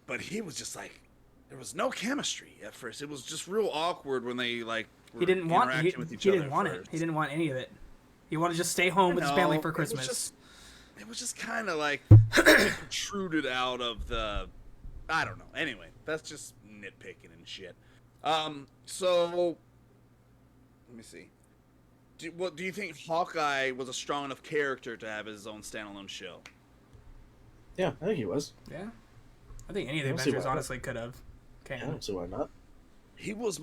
but he was just like, there was no chemistry at first. It was just real awkward when they like were He didn't want interacting with each he other didn't at want it. first. He didn't want any of it. He wanted to just stay home with his family No, for Christmas. It was just kind of like protruded out of the. I don't know. Anyway, that's just nitpicking and shit. So let me see. Do you think Hawkeye was a strong enough character to have his own standalone show? Yeah, I think he was. Yeah, I think any of the I don't see Avengers why not. honestly could have. I don't see why not. He was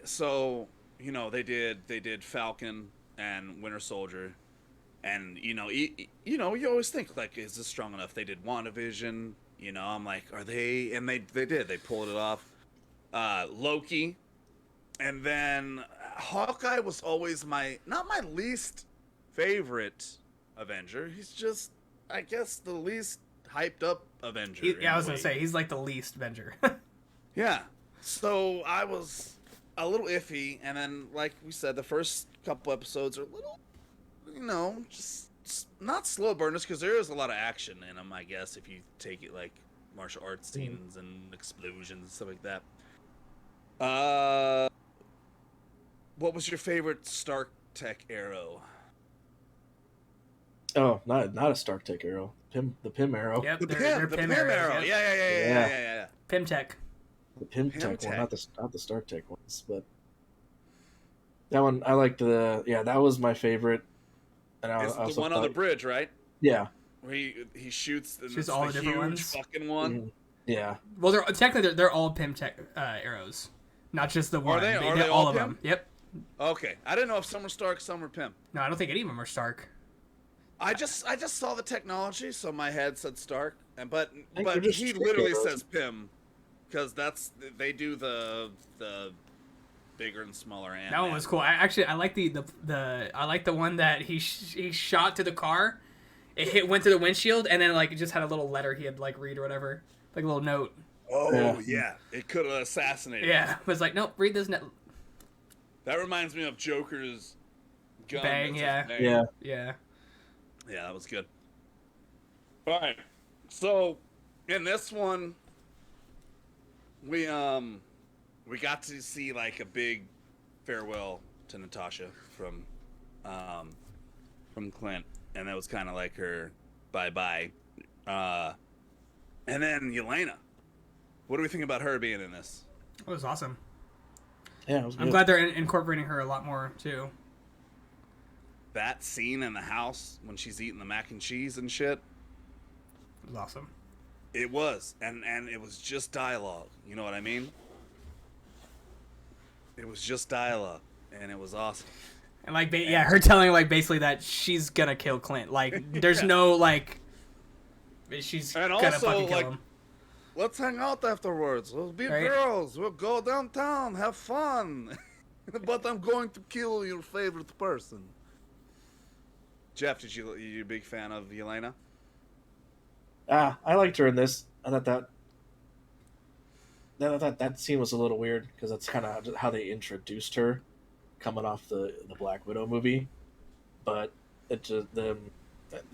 so they did Falcon and Winter Soldier, and you always think like, is this strong enough? They did WandaVision. I'm like, are they? And they did. They pulled it off. Loki, and then Hawkeye was always not my least favorite Avenger. He's just, I guess, the least hyped up Avenger. I was gonna say he's like the least Avenger. Yeah. So I was a little iffy, and then, like we said, the first couple episodes are a little, just not slow burners, because there is a lot of action in them, I guess, if you take it like martial arts scenes and explosions and stuff like that. What was your favorite Stark Tech arrow? Oh, not a Stark Tech arrow. The Pym arrow. Yep, The they're Pym arrows, arrow. yep. Yeah. Pym Tech. The Pym Pym Tech Tech. one, not the Stark Tech ones, but that one I liked. That was my favorite. And I It's the also one on the thought- bridge, right? Yeah, Where he shoots, and Shoots it's all the the different huge ones? fucking one. Mhm. Yeah. Well, they're all Pym Tech arrows, not just the one. they? Are They're they all of Pym? them? Yep. Okay, I didn't know if some were Stark, some were Pym. No, I don't think any of them are Stark. I just saw the technology, so my head said Stark, but think they're just he trick literally arrows. says Pym because they do the bigger and smaller Ant-Man. That one was cool. I like I like the one that he shot to the car. It went to the windshield, and then like it just had a little letter he had like read or whatever, like a little note. Oh yeah, it could have assassinated. Yeah, it was like, nope, read this note. That reminds me of Joker's gun. Bang, yeah. Yeah. Yeah. Yeah, that was good. All right, so in this one, we got to see like a big farewell to Natasha from Clint, and that was kind of like her bye bye. And then Yelena. What do we think about her being in this? It was awesome. Yeah, it was good. I'm glad they're incorporating her a lot more too. That scene in the house when she's eating the mac and cheese and shit. It was awesome. It was, and it was just dialogue. You know what I mean? It was just dialogue, and it was awesome. And like, her telling like basically that she's gonna kill Clint. Like, there's no like, she's And gonna also, fucking kill like, him. Let's hang out afterwards. We'll be Right. girls. We'll go downtown, have fun. But I'm going to kill your favorite person. Jeff, you a big fan of Yelena? I liked her in this. I thought that scene was a little weird because that's kind of how they introduced her, coming off the Black Widow movie. But it just that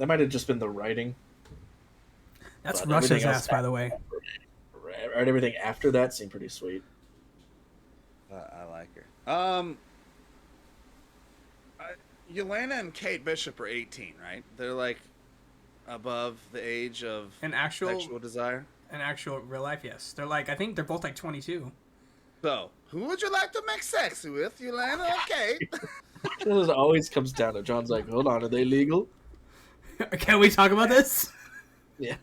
might have just been the writing. That's but Russia's everything else ass, by the way. And everything after that seemed pretty sweet. I like her. Yelena and Kate Bishop are 18, right? They're like above the age of An actual sexual desire. real life, yes. They're like, I think they're both like 22. So, who would you like to make sex with, Yelena or Kate? It always comes down to John's like, hold on, are they legal? Can we talk about this? Yeah.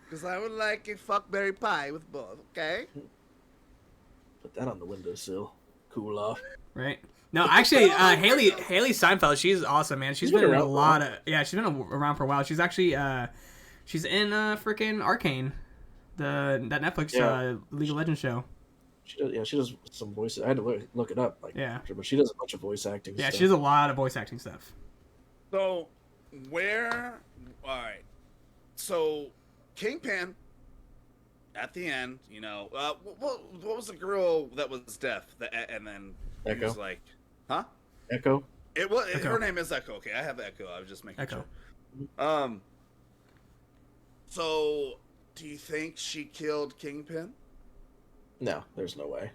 Because I would like a fuckberry pie with both, okay? Put that on the windowsill. Cool off. Right. No, actually, Haley Steinfeld, she's awesome, man. She's been in a lot of she's been around for a while. She's actually she's in freaking Arcane, that Netflix League of Legends show. She does some voices. I had to look it up, but she does a bunch of voice acting. Yeah, stuff. she does a lot of voice acting stuff. So, all right. So, Kingpin, at the end, you know, what was the girl that was deaf? And then he was Echo. like, huh? Echo. It was Echo. her name is Echo. Okay, I have Echo. I was just making Echo. sure. So, do you think she killed Kingpin? No, there's no way.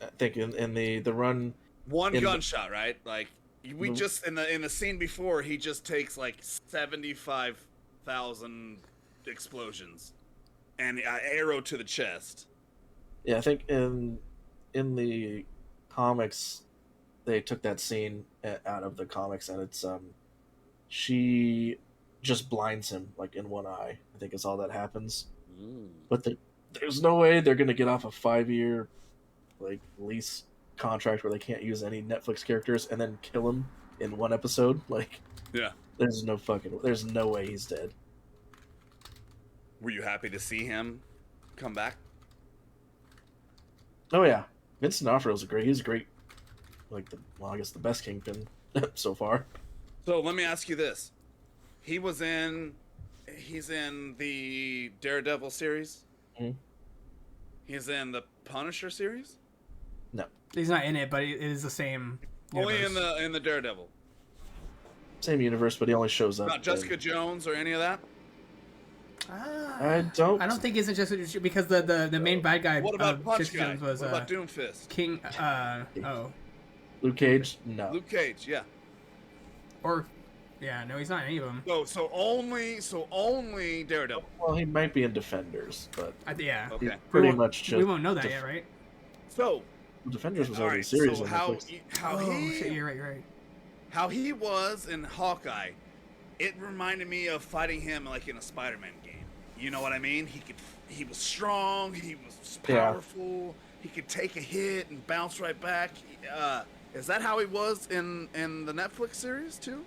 I think in the run. One gunshot, right? Like we just in the scene before, he just takes like 75,000 explosions and an arrow to the chest. Yeah, I think in the comics, they took that scene out of the comics, and it's she just blinds him like in one eye. I think it's all that happens. But there's no way they're gonna get off a 5-year like lease contract where they can't use any Netflix characters and then kill him in one episode. Like, Yeah. there's no way he's dead. Were you happy to see him come back? Oh yeah, Vincent D'Onofrio's he's a great, like I guess the best Kingpin so far. So let me ask you this: he's in the Daredevil series. Mhm. He's in the Punisher series. No, He's not in it, but it is the same. Only universe. in the Daredevil. same universe, but he only shows up. Not Jessica Jones or any of that. I don't think it's just because the main bad guy. What about Punch Jessica Guy? Jones was What about Doomfist? King. Luke Cage. No, Luke Cage, yeah. Or, yeah, no, he's not in any of them. So only Daredevil. well, he might be in Defenders, but Yeah. Okay. he's pretty much just. We won't know that yet, right? So Defenders was all already right. a series So on how Netflix. Shit, you're right. how he was in Hawkeye, it reminded me of fighting him like in a Spider-Man game. You know what I mean? He was strong. He was powerful. He could take a hit and bounce right back. Is that how he was in the Netflix series too?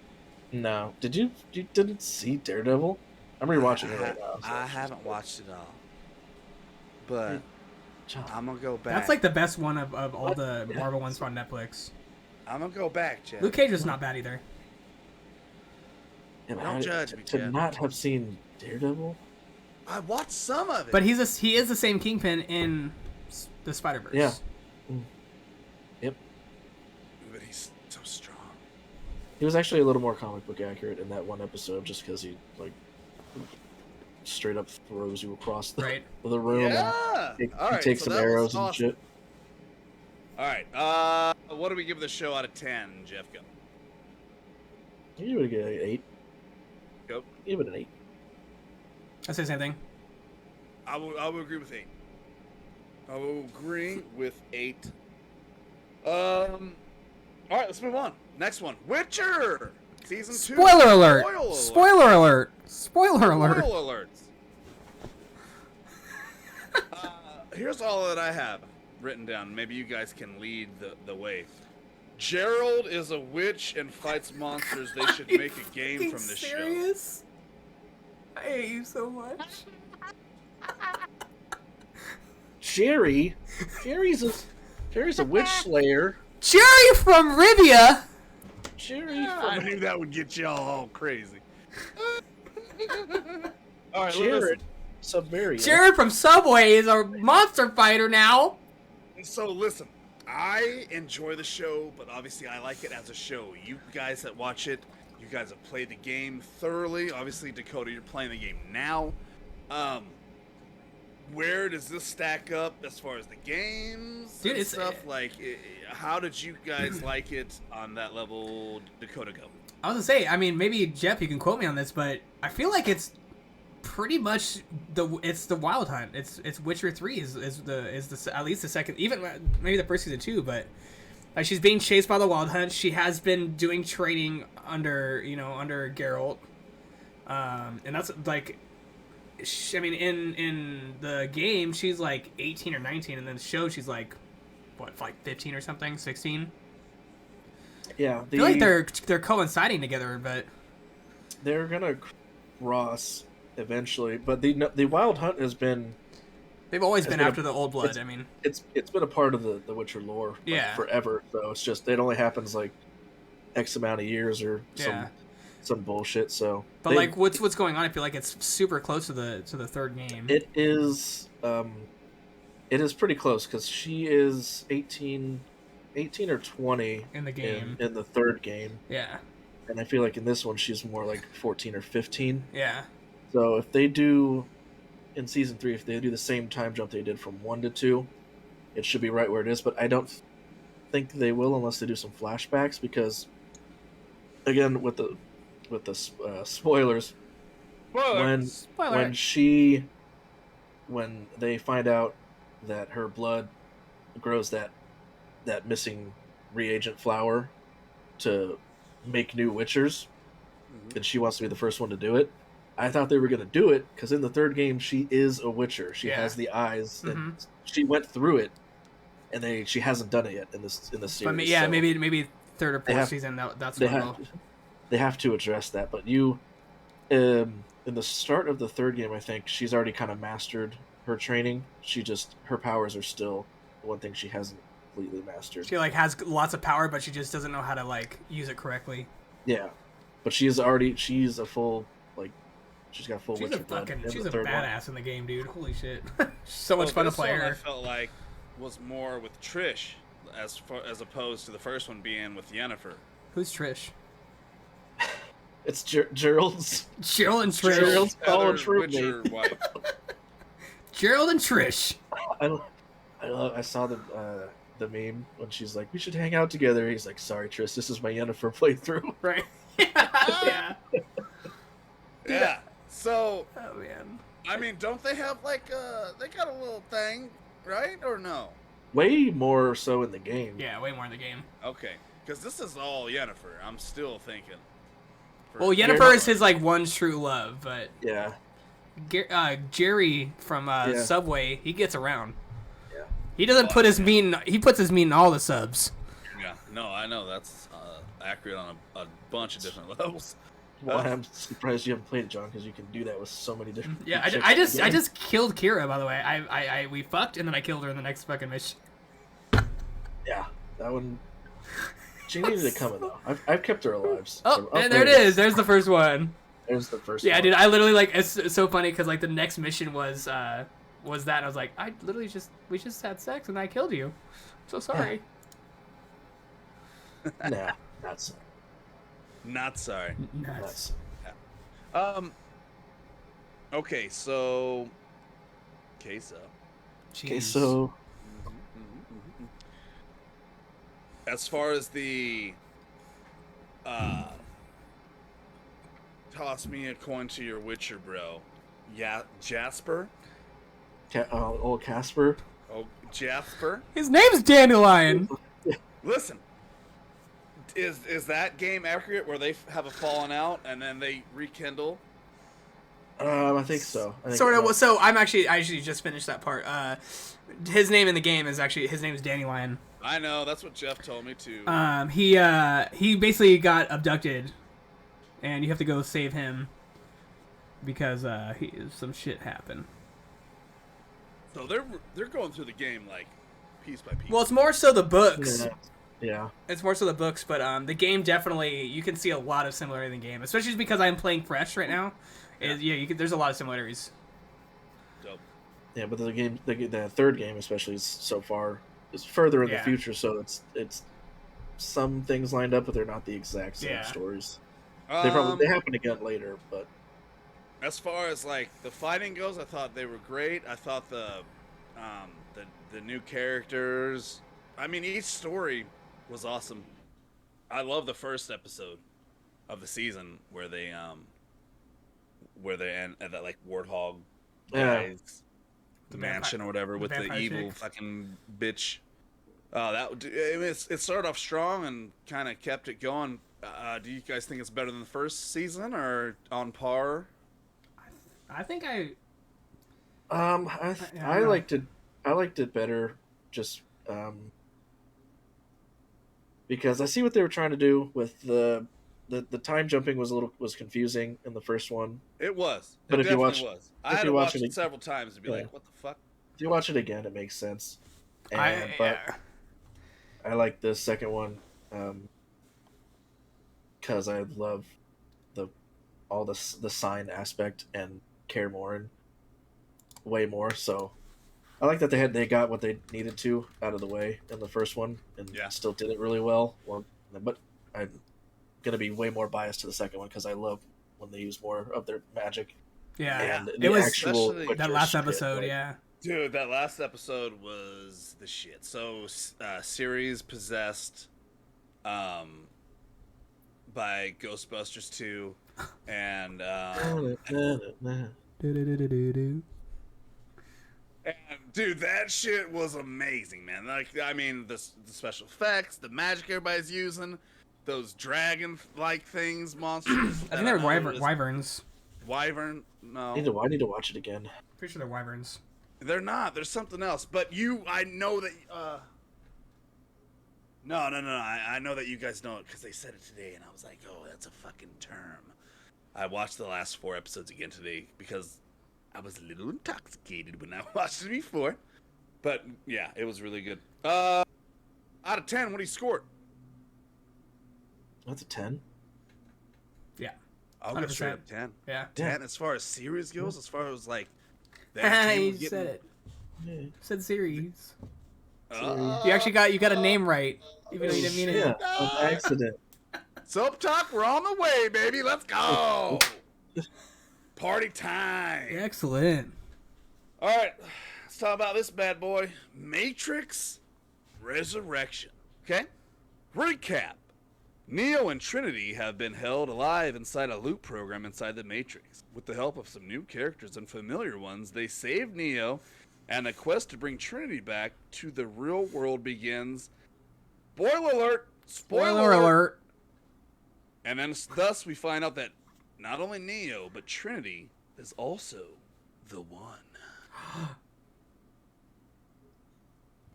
No, you didn't see Daredevil? I'm rewatching it right now. So. I haven't watched it all, but I'm gonna go back. That's like the best one of all the Marvel ones on Netflix. I'm gonna go back, Jeff. Luke Cage is not bad either. Yeah, but Don't judge me, to Jeff. not have seen Daredevil. I watched some of it. But he is the same Kingpin in the Spider-Verse. Yeah. Yep. But he's so strong. He was actually a little more comic book accurate in that one episode, just because he like straight up throws you across the room. Yeah. And All he right, takes so some that was arrows and awesome. shit. All right. What do we give the show out of 10, Jeff? Go. You would get an 8. Go. Give it an 8. I say the same thing. I will agree with 8. I will agree with 8. All right, let's move on. Next one, Witcher, season 2. Spoiler alert! Spoiler alert! Spoiler alert! Spoiler alerts. Here's all that I have written down. Maybe you guys can lead the way. Gerald is a witch and fights monsters. They should make a game from this show. I hate you so much. Jerry's a witch slayer. Jerry from Rivia. I knew that would get y'all all crazy. All right, Jared Submariner. Jared from Subway is a monster fighter now. So listen, I enjoy the show, but obviously I like it as a show. You guys that watch it, you guys have played the game thoroughly. Obviously, Dakota, you're playing the game now. Where does this stack up as far as the games Dude, and it's stuff? Like, how did you guys like it on that level, Dakota? Go. I was gonna say, I mean, maybe Jeff, you can quote me on this, but I feel like it's pretty much the Wild Hunt. It's Witcher 3 is the at least the second, even maybe the first season too. But like, she's being chased by the Wild Hunt. She has been doing training under Geralt, and that's like. I mean, in the game, she's like 18 or 19, and then the show, she's like, what, like 15 or something, 16? Yeah, I feel like they're coinciding together, but they're gonna cross eventually. But the Wild Hunt has been. They've always been after the Old Blood. I mean, it's been a part of the Witcher lore forever. So it's just it only happens like X amount of years or some bullshit. So, but like what's going on? I feel like it's super close to the third game. It is pretty close because she is 18 or 20 in the game in the third game. Yeah, and I feel like in this one she's more like 14 or 15. Yeah. So if they do in season 3, if they do the same time jump they did from 1 to 2, it should be right where it is. But I don't think they will unless they do some flashbacks because, again, with the spoilers, when they find out that her blood grows that missing reagent flower to make new Witchers, and she wants to be the first one to do it. I thought they were going to do it because in the third game she is a Witcher. She has the eyes, and she went through it, and she hasn't done it yet in the series. But yeah, so maybe third or fourth season. That's what they have to address that. But you, in the start of the third game, I think she's already kind of mastered her training. Her powers are still the one thing she hasn't completely mastered. She like has lots of power, but she just doesn't know how to like use it correctly. Yeah, but she's a full like. She's got full Witcher blood. She's a badass in the game, dude. Holy shit. So much fun to play her. I felt like was more with Trish as opposed to the first one being with Yennefer. Who's Trish? It's Gerald's. Gerald and Trish. Gerald's college roommate. Gerald and Trish. I saw the meme when she's like, "We should hang out together." He's like, "Sorry, Trish, this is my Yennefer playthrough." Right. Yeah. Yeah. So. Oh man. I mean, don't they have like they got a little thing, right? Or no? Way more so in the game. Yeah, way more in the game. Okay, because this is all Yennefer. I'm still thinking. Well, Yennefer is his like one true love, but yeah. Jerry from Subway, he gets around. Yeah. He doesn't put his meat. He puts his meat in all the subs. Yeah. No, I know that's accurate on a bunch of different levels. Why I'm surprised you haven't played it, John, because you can do that with so many different. Yeah, chicks I in the just game. killed Kira, by the way. We fucked and then I killed her in the next fucking mission. Yeah, that one. She needed to come in though. I've kept her alive. So Oh, I'll and there it play is. There's the first one. There's the first. Yeah, one. dude. I literally like. It's so funny because like the next mission was that. And I was like, I literally we just had sex and I killed you. I'm so sorry. Nah, not so. Not sorry. Nuts. Okay, so. Queso. Okay, Jeez. so As far as the. Toss me a coin to your Witcher, bro. Yeah, Jasper. old Casper. Oh, Jasper. His name's Dandelion. Listen. Is that game accurate where they have a falling out and then they rekindle? I think so. Sort of. So I actually just finished that part. His name in the game is his name is Dandelion. I know, that's what Jeff told me too. He basically got abducted, and you have to go save him because some shit happened. So they're going through the game like piece by piece. Well, it's more so the books. Yeah. It's more so the books, but the game definitely you can see a lot of similarity in the game, especially because I'm playing fresh right now. There's a lot of similarities. Dope. Yeah, but the third game especially is so far is further in the future, so it's some things lined up, but they're not the exact same stories. They happen again later, but as far as like the fighting goes, I thought they were great. I thought the new characters. I mean, each story was awesome. I love the first episode of the season where they end at that like warthog guys, the mansion or whatever with the evil fucking bitch. It started off strong and kind of kept it going. Do you guys think it's better than the first season or on par? I think I liked it. I liked it better, just because I see what they were trying to do with the time jumping was confusing in the first one. It was. But it if you definitely watch, was. I had to watch it several times to be like, what the fuck? If you watch it again, it makes sense. I like the second one because I love all the sign aspect and Kaer Morhen way more. So I like that they got what they needed to out of the way in the first one and still did it really well. But I'm gonna be way more biased to the second one because I love when they use more of their magic. Yeah, and it was actual that last episode. Yeah, dude, that last episode was the shit. So, Ciri's possessed, by Ghostbusters 2, and dude, that shit was amazing, man. Like, I mean, the special effects, the magic everybody's using, those dragon-like things, monsters. I think they're wyverns. Wyvern? No. I need to watch it again. Pretty sure they're wyverns. They're not. There's something else. But I know that. No. I know that you guys know it because they said it today, and I was like, oh, that's a fucking term. I watched the last 4 episodes again today because I was a little intoxicated when I watched it before. But yeah, it was really good. Out of 10, what do you score? That's a 10. Yeah. I'll go straight up 10. Yeah. 10 as far as series goes, as far as like. You said it. You said series. You actually got a name right, even though you didn't mean it. Yeah, on accident. Soap Talk, we're on the way, baby. Let's go. Party time. Excellent. All right, let's talk about this bad boy. Matrix Resurrection. Okay? Recap. Neo and Trinity have been held alive inside a loop program inside the Matrix. With the help of some new characters and familiar ones, they save Neo, and the quest to bring Trinity back to the real world begins. Spoiler alert! Spoiler alert! And then thus we find out that not only Neo, but Trinity is also the one.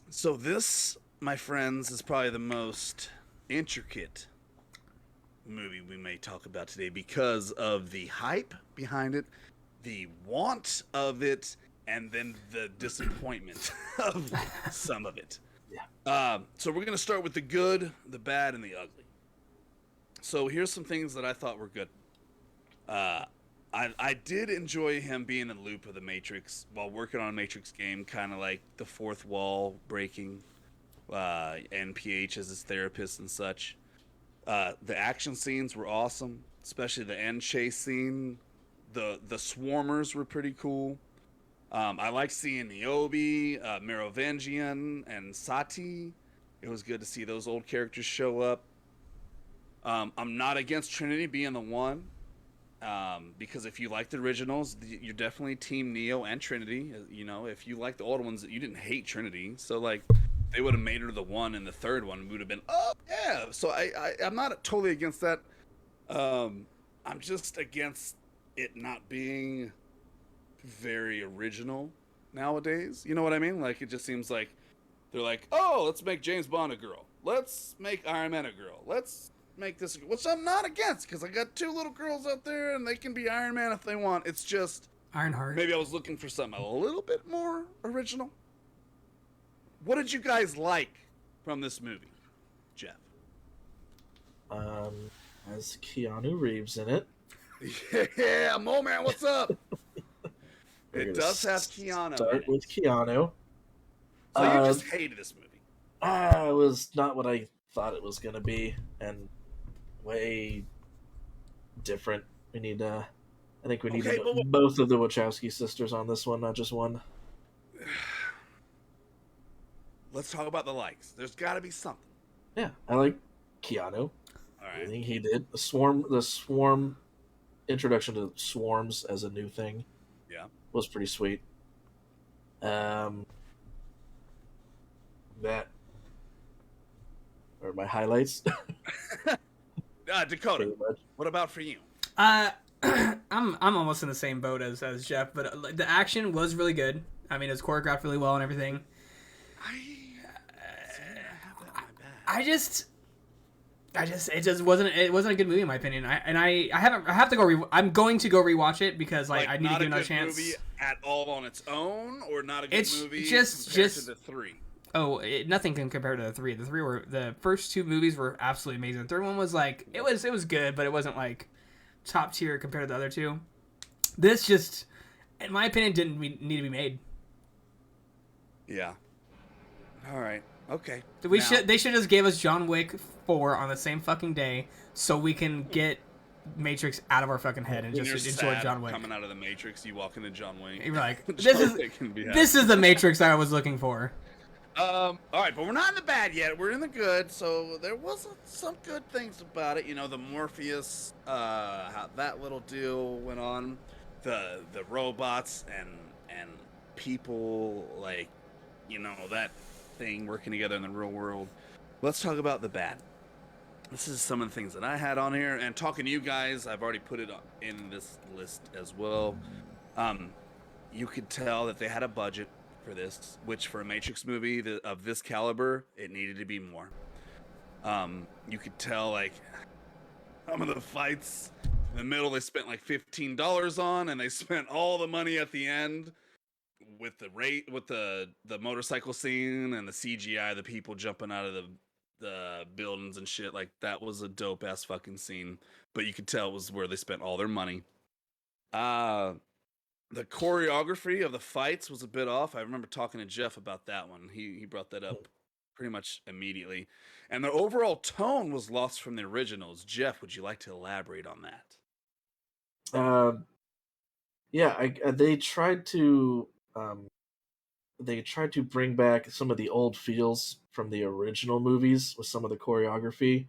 So this, my friends, is probably the most intricate movie we may talk about today because of the hype behind it, the want of it, and then the disappointment of some of it. Yeah. So we're gonna start with the good, the bad, and the ugly. So here's some things that I thought were good. I did enjoy him being in the loop of the Matrix while working on a Matrix game, kind of like the fourth wall breaking, NPH as his therapist and such. The action scenes were awesome, especially the end chase scene. The swarmers were pretty cool. I like seeing Niobe, Merovingian, and Sati. It was good to see those old characters show up. I'm not against Trinity being the one, because if you like the originals, you're definitely Team Neo and Trinity. You know, if you like the old ones, you didn't hate Trinity, so like they would have made her the one, and the third one would have been, oh yeah. So I'm not totally against that. I'm just against it not being very original nowadays. You know what I mean? Like, it just seems like they're like, oh, let's make James Bond a girl. Let's make Iron Man a girl. Let's make this, which I'm not against, because I got two little girls out there and they can be Iron Man if they want. It's just Ironheart. maybe I was looking for something a little bit more original. What did you guys like from this movie, Jeff? Has Keanu Reeves in it. Yeah, Mo Man, what's up? We're It gonna does have Keanu in Start it. with Keanu. So you just hated this movie. It was not what I thought it was gonna be, and way different. We need I think we need Okay, but both of the Wachowski sisters on this one, not just one. Let's talk about the likes. There's got to be something. Yeah, I like Keanu. All I right. think he did. The swarm introduction to swarms as a new thing. Yeah. Was pretty sweet. That are my highlights. Dakota, Pretty much. what about for you? I'm almost in the same boat as Jeff, but the action was really good. I mean, it was choreographed really well and everything. I have that in my bag. It just wasn't a good movie in my opinion. I have to go. I'm going to go rewatch it because like I need to not give a another good chance. movie at all on its own, or not a good It's movie just- compared just- to the three. Oh, nothing can compare to the three. The first two movies were absolutely amazing. The third one was like it was good, but it wasn't like top tier compared to the other two. This just, in my opinion, didn't need to be made. Yeah. All right. Okay. They should just gave us John Wick 4 on the same fucking day so we can get Matrix out of our fucking head and When just you're enjoy sad John Wick. coming out of the Matrix, you walk into John Wick. You're like, John Wick can be happy. this is the Matrix I was looking for. All right, but we're not in the bad yet. We're in the good. So there was some good things about it. You know, the Morpheus, how that little deal went on, the robots and people, like, you know, that thing working together in the real world. Let's talk about the bad. This is some of the things that I had on here, and talking to you guys, I've already put it in this list as well. You could tell that they had a budget for this, which for a Matrix movie of this caliber, it needed to be more. You could tell, like, some of the fights in the middle they spent like $15 on, and they spent all the money at the end with the motorcycle scene and the CGI, the people jumping out of the buildings and shit. Like, that was a dope ass fucking scene, but you could tell it was where they spent all their money. The choreography of the fights was a bit off. I remember talking to Jeff about that one. He brought that up pretty much immediately. And the overall tone was lost from the originals. Jeff, would you like to elaborate on that? Yeah, they tried to bring back some of the old feels from the original movies with some of the choreography.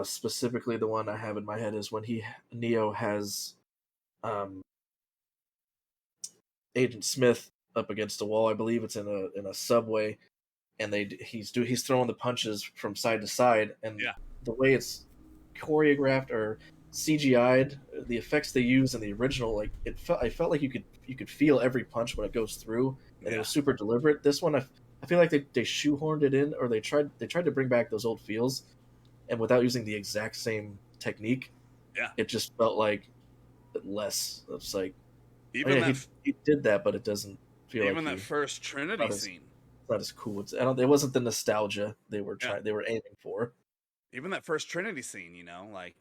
Specifically, the one I have in my head is when Neo has Agent Smith up against a wall. I believe it's in a subway, and he's throwing the punches from side to side, and the way it's choreographed or CGI'd, the effects they use in the original, like I felt like you could feel every punch when it goes through, and it was super deliberate. This one, I feel like they shoehorned it in, or they tried to bring back those old feels, and without using the exact same technique, it just felt like less. It's like, Even he did that, but it doesn't feel even like that first Trinity scene. It's not as cool. It wasn't the nostalgia they were aiming for. Even that first Trinity scene, like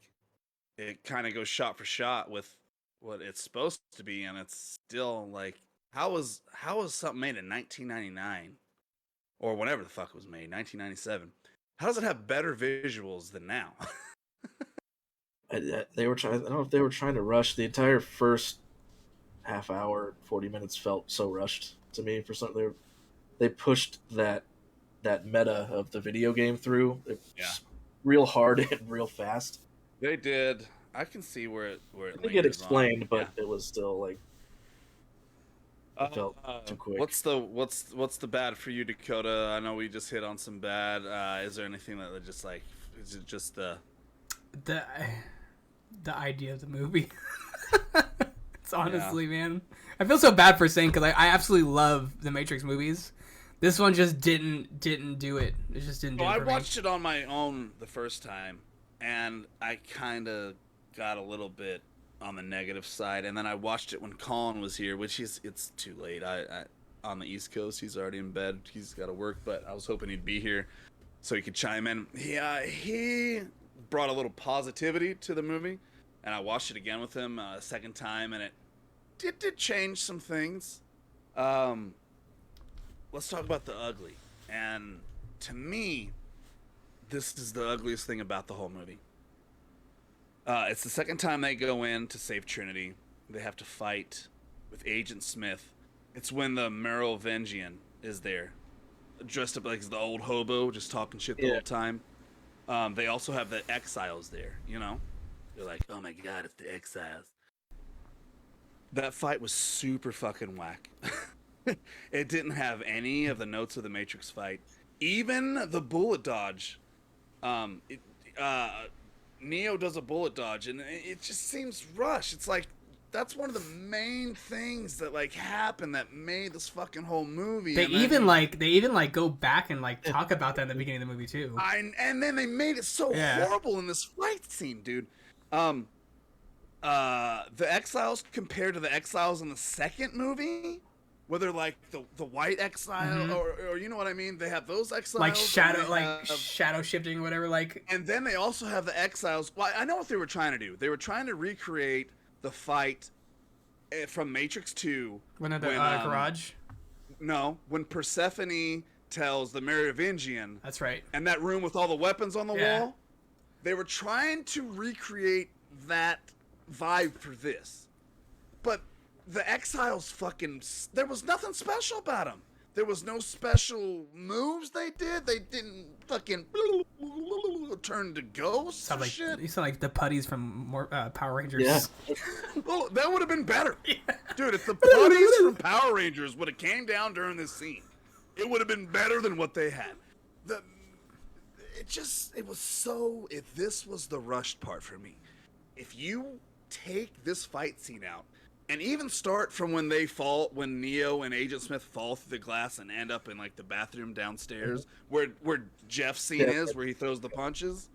it kind of goes shot for shot with what it's supposed to be, and it's still like, how was something made in 1999 or whenever the fuck it was made, 1997? How does it have better visuals than now? They were trying. I don't know if they were trying to rush the entire first half hour, 40 minutes felt so rushed to me. For something, they pushed that meta of the video game through. Real hard and real fast. They did. I can see where it didn't get explained, but it was still like it felt too quick. What's the bad for you, Dakota? I know we just hit on some bad. Is there anything that just like, is it just the idea of the movie? It's honestly, man, I feel so bad for saying, because I absolutely love the Matrix movies. This one just didn't do it. It just didn't do it for me. I watched it on my own the first time, and I kind of got a little bit on the negative side. And then I watched it when Colin was here, which it's too late. I on the East Coast, he's already in bed. He's got to work, but I was hoping he'd be here so he could chime in. He brought a little positivity to the movie, and I watched it again with him a second time, and it did change some things. Let's talk about the ugly. And to me, this is the ugliest thing about the whole movie. It's the second time they go in to save Trinity. They have to fight with Agent Smith. It's when the Merovingian is there, dressed up like the old hobo, just talking shit the whole time. They also have the exiles there, They're like, oh my god, it's the exiles. That fight was super fucking whack. It didn't have any of the notes of the Matrix fight. Even the bullet dodge. Neo does a bullet dodge, and it just seems rushed. It's like, that's one of the main things that like happened that made this fucking whole movie. They even go back and like talk about that in the beginning of the movie too. And then they made it so horrible in this fight scene, dude. The exiles compared to the exiles in the second movie, where they're like the white exile, or you know what I mean? They have those exiles, like shadow shifting or whatever, like. And then they also have the exiles. Well, I know what they were trying to do. They were trying to recreate the fight from Matrix 2. When at the garage? No, when Persephone tells the Merovingian. That's right. And that room with all the weapons on the wall. They were trying to recreate that vibe for this. But the exiles there was nothing special about them. There was no special moves they did. They didn't fucking turn to ghosts or shit. You sound like the putties from Power Rangers. Yeah. Well, that would have been better. Yeah. Dude, if the putties from Power Rangers would have came down during this scene, it would have been better than what they had. This was the rushed part for me. If you take this fight scene out, and even start from when Neo and Agent Smith fall through the glass and end up in like the bathroom downstairs, where Jeff's scene is, where he throws the punches,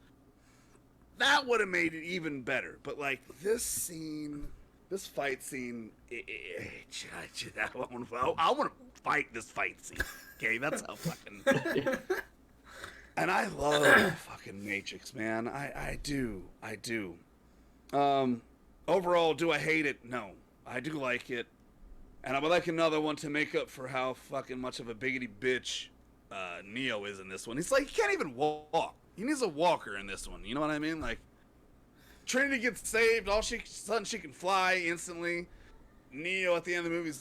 that would have made it even better. But like this fight scene, I want to fight this fight scene. Okay, that's how fucking. And I love fucking Matrix, man. I do. Overall, do I hate it? No. I do like it. And I would like another one to make up for how fucking much of a biggety bitch Neo is in this one. He's like, he can't even walk. He needs a walker in this one. You know what I mean? Like, Trinity gets saved. Sudden she can fly instantly. Neo at the end of the movie,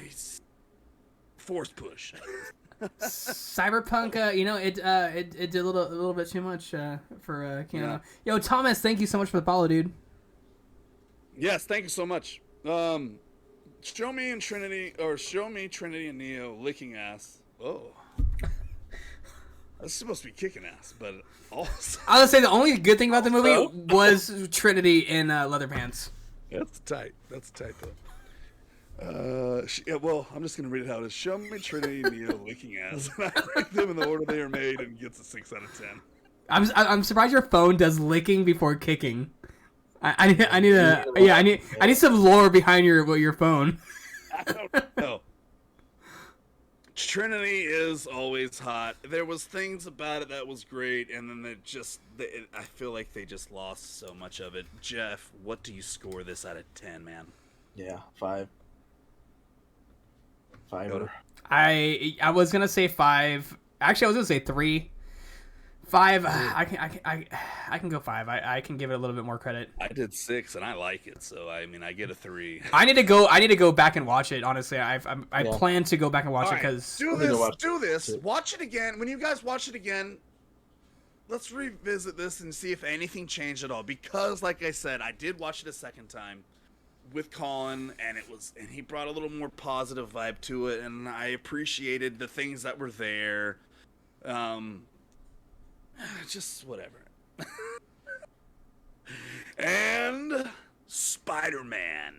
he's force push. Cyberpunk, it did a little bit too much for Keanu. Yeah. Yo, Thomas, thank you so much for the follow, dude. Yes, thank you so much. Show me Trinity and Neo licking ass. Oh. That's supposed to be kicking ass, but also... I was gonna say the only good thing about the movie was Trinity in leather pants. That's tight though. I'm just gonna read it how it is. Show me Trinity and Neo licking ass. And I rank them in the order they are made and gets a 6 out of 10. I'm surprised your phone does licking before kicking. I need some lore behind your phone. I don't know. Trinity is always hot. There was things about it that was great, and then I feel like they just lost so much of it. Jeff, what do you score this out of 10, man? Yeah, 5. 5. I was gonna say 5. Actually, I was gonna say 3. 5. I can go 5. I can give it a little bit more credit. I did 6, and I like it, so I mean, I get a 3. I need to go back and watch it. Honestly, I plan to go back and watch it because do this. Watch it again. When you guys watch it again, let's revisit this and see if anything changed at all. Because, like I said, I did watch it a second time with Colin, and he brought a little more positive vibe to it, and I appreciated the things that were there. Just whatever. And Spider-Man.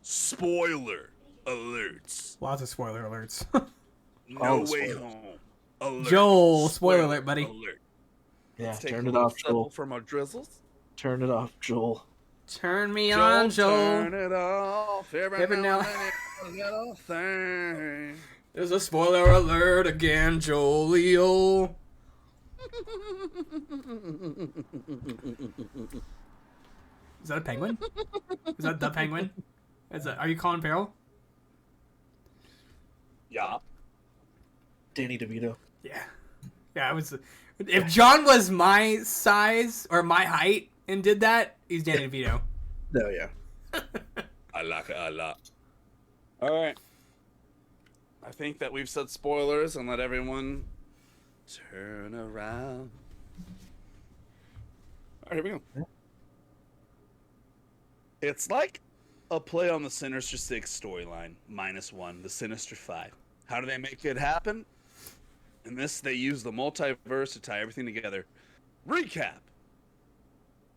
Spoiler alerts. lots of spoiler alerts. No Way Home. Alert. Joel, spoiler alert, buddy. Alert. Yeah, Let's take turn a it little off, Joel. sample from our drizzles. Turn it off, Joel. Turn me on, Joel. Turn it off. Every now and then, little thing. There's a spoiler alert again, Jolio. Is that a penguin? Is that the penguin? Are you Colin Farrell? Yeah. Danny DeVito. Yeah. Yeah, I was. If John was my size or my height and did that, he's Danny DeVito. No, yeah. I like it a lot. All right. I think that we've said spoilers and let everyone turn around. All right, here we go. It's like a play on the Sinister Six storyline, -1, the Sinister Five. How do they make it happen? In this, they use the multiverse to tie everything together. Recap.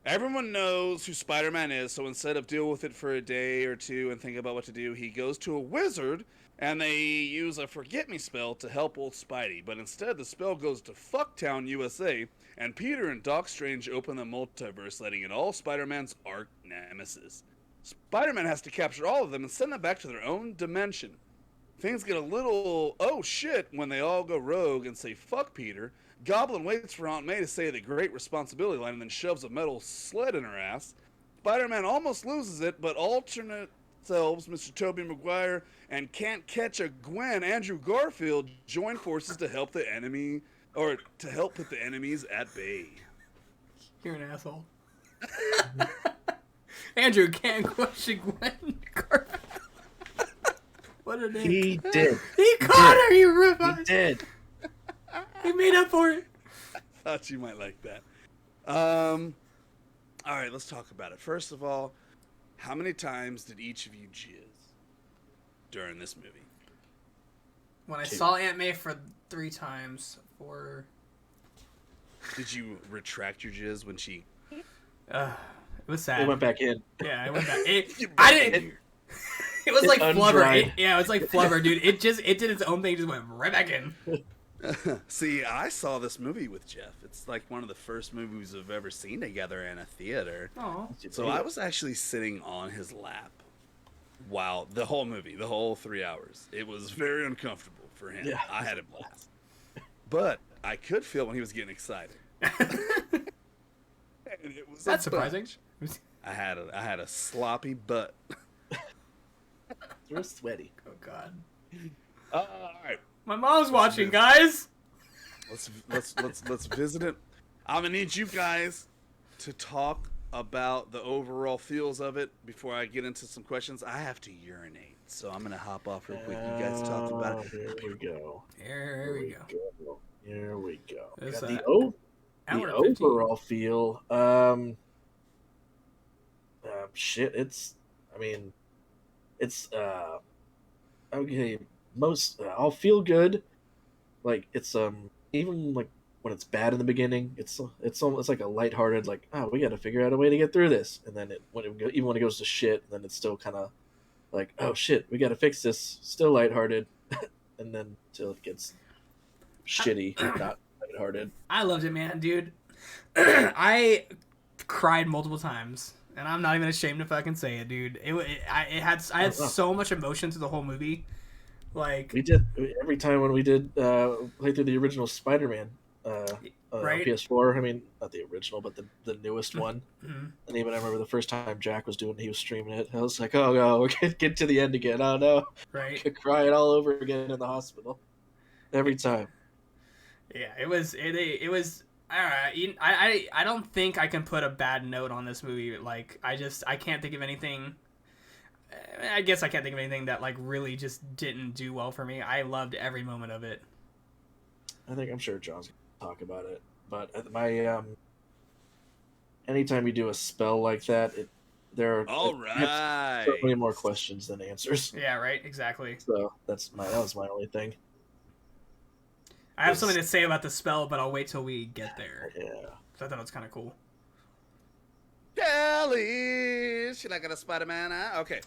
Everyone knows who Spider-Man is, so instead of deal with it for a day or two and think about what to do, he goes to a wizard, and they use a forget-me spell to help old Spidey. But instead, the spell goes to Fucktown, USA, and Peter and Doc Strange open the multiverse, letting in all Spider-Man's arch nemesis. Spider-Man has to capture all of them and send them back to their own dimension. Things get a little, oh shit, when they all go rogue and say fuck Peter. Goblin waits for Aunt May to say the great responsibility line and then shoves a metal sled in her ass. Spider-Man almost loses it, but alternate selves, Mr. Tobey Maguire and Can't Catch a Gwen, Andrew Garfield, join forces to help the enemy, or to help put the enemies at bay. You're an asshole. Andrew can't question Gwen. What a name. He did. He caught her, you rip. He did. He made up for it. Thought you might like that. All right, let's talk about it. First of all, how many times did each of you jizz during this movie? When I saw Aunt May for 3 times, or Did you retract your jizz when she? it was sad. It went back in. Yeah, it went back. I didn't. It was like flubber. It was like flubber, dude. It did its own thing. It just went right back in. See, I saw this movie with Jeff. It's like one of the first movies we've ever seen together in a theater. Oh. So I was actually sitting on his lap while the whole movie, the whole 3 hours. It was very uncomfortable for him. Yeah. I had a blast. But I could feel when he was getting excited. And it was That's surprising. I had a sloppy butt. We're sweaty. Oh God. All right. My mom's watching, guys. Let's visit it. I'm gonna need you guys to talk about the overall feels of it before I get into some questions. I have to urinate, so I'm gonna hop off real quick. You guys talk about it. Here we go. Here we go. Here we go. It's, The hour 15. overall feel. Shit. It's okay. I'll feel good. Like it's even like when it's bad in the beginning, it's almost like a lighthearted, like, oh, we got to figure out a way to get through this. And then even when it goes to shit, then it's still kind of like, oh shit, we got to fix this. Still lighthearted, and then till it gets shitty, not lighthearted. I loved it, man, dude. I cried multiple times, and I'm not even ashamed to fucking say it, dude. I had so much emotion through the whole movie. Like, We did every time when we did play through the original Spider-Man right? on PS4. I mean, not the original, but the newest one. Mm-hmm. And even I remember the first time Jack was doing it, he was streaming it. I was like, oh no, get to the end again. Oh no, Right? crying all over again in the hospital every time. Yeah, it was. I don't think I can put a bad note on this movie. Like, I can't think of anything. I guess I can't think of anything that like really just didn't do well for me. I loved every moment of it. I'm sure John's gonna talk about it, but my anytime you do a spell like that, there are All I have right. so many more questions than answers. Yeah, right. Exactly. So that was my only thing. I have something to say about the spell, but I'll wait till we get there. Yeah. So I thought it was kind of cool. Kelly, she like a Spider-Man, huh? Okay.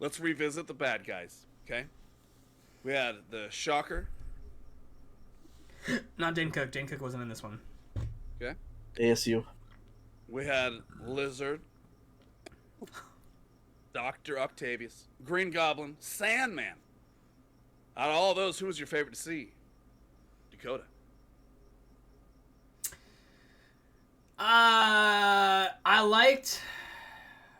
Let's revisit the bad guys, okay? We had the Shocker, Not Dane Cook. Dane Cook wasn't in this one. okay? ASU. We had Lizard, Dr. Octavius, Green Goblin, Sandman. Out of all those, who was your favorite to see? Dakota. I liked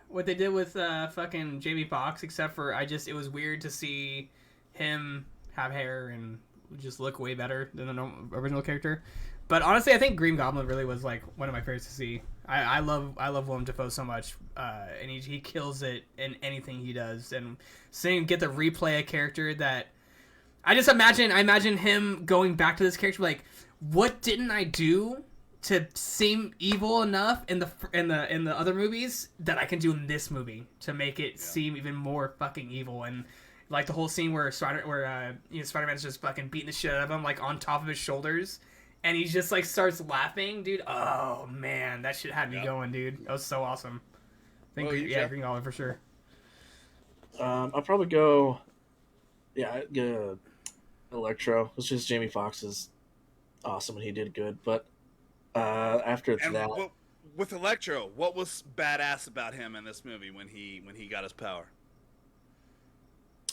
what they did with fucking Jamie Foxx, except for it was weird to see him have hair and just look way better than the original character. But honestly, I think Green Goblin really was like one of my favorites to see. I love Willem Dafoe so much, and he kills it in anything he does. And get to replay a character that I imagine him going back to this character like, what didn't I do to seem evil enough in the other movies that I can do in this movie to make it seem even more fucking evil. And like the whole scene where Spider-Man's just fucking beating the shit out of him like on top of his shoulders, and he just like starts laughing, dude. Oh man, that shit had me going, dude. That was so awesome. I think Green Goblin for sure. I'll probably go. Yeah, I'd go Electro. It's just Jamie Foxx is awesome and he did good, but after And that, with Electro, what was badass about him in this movie when he got his power?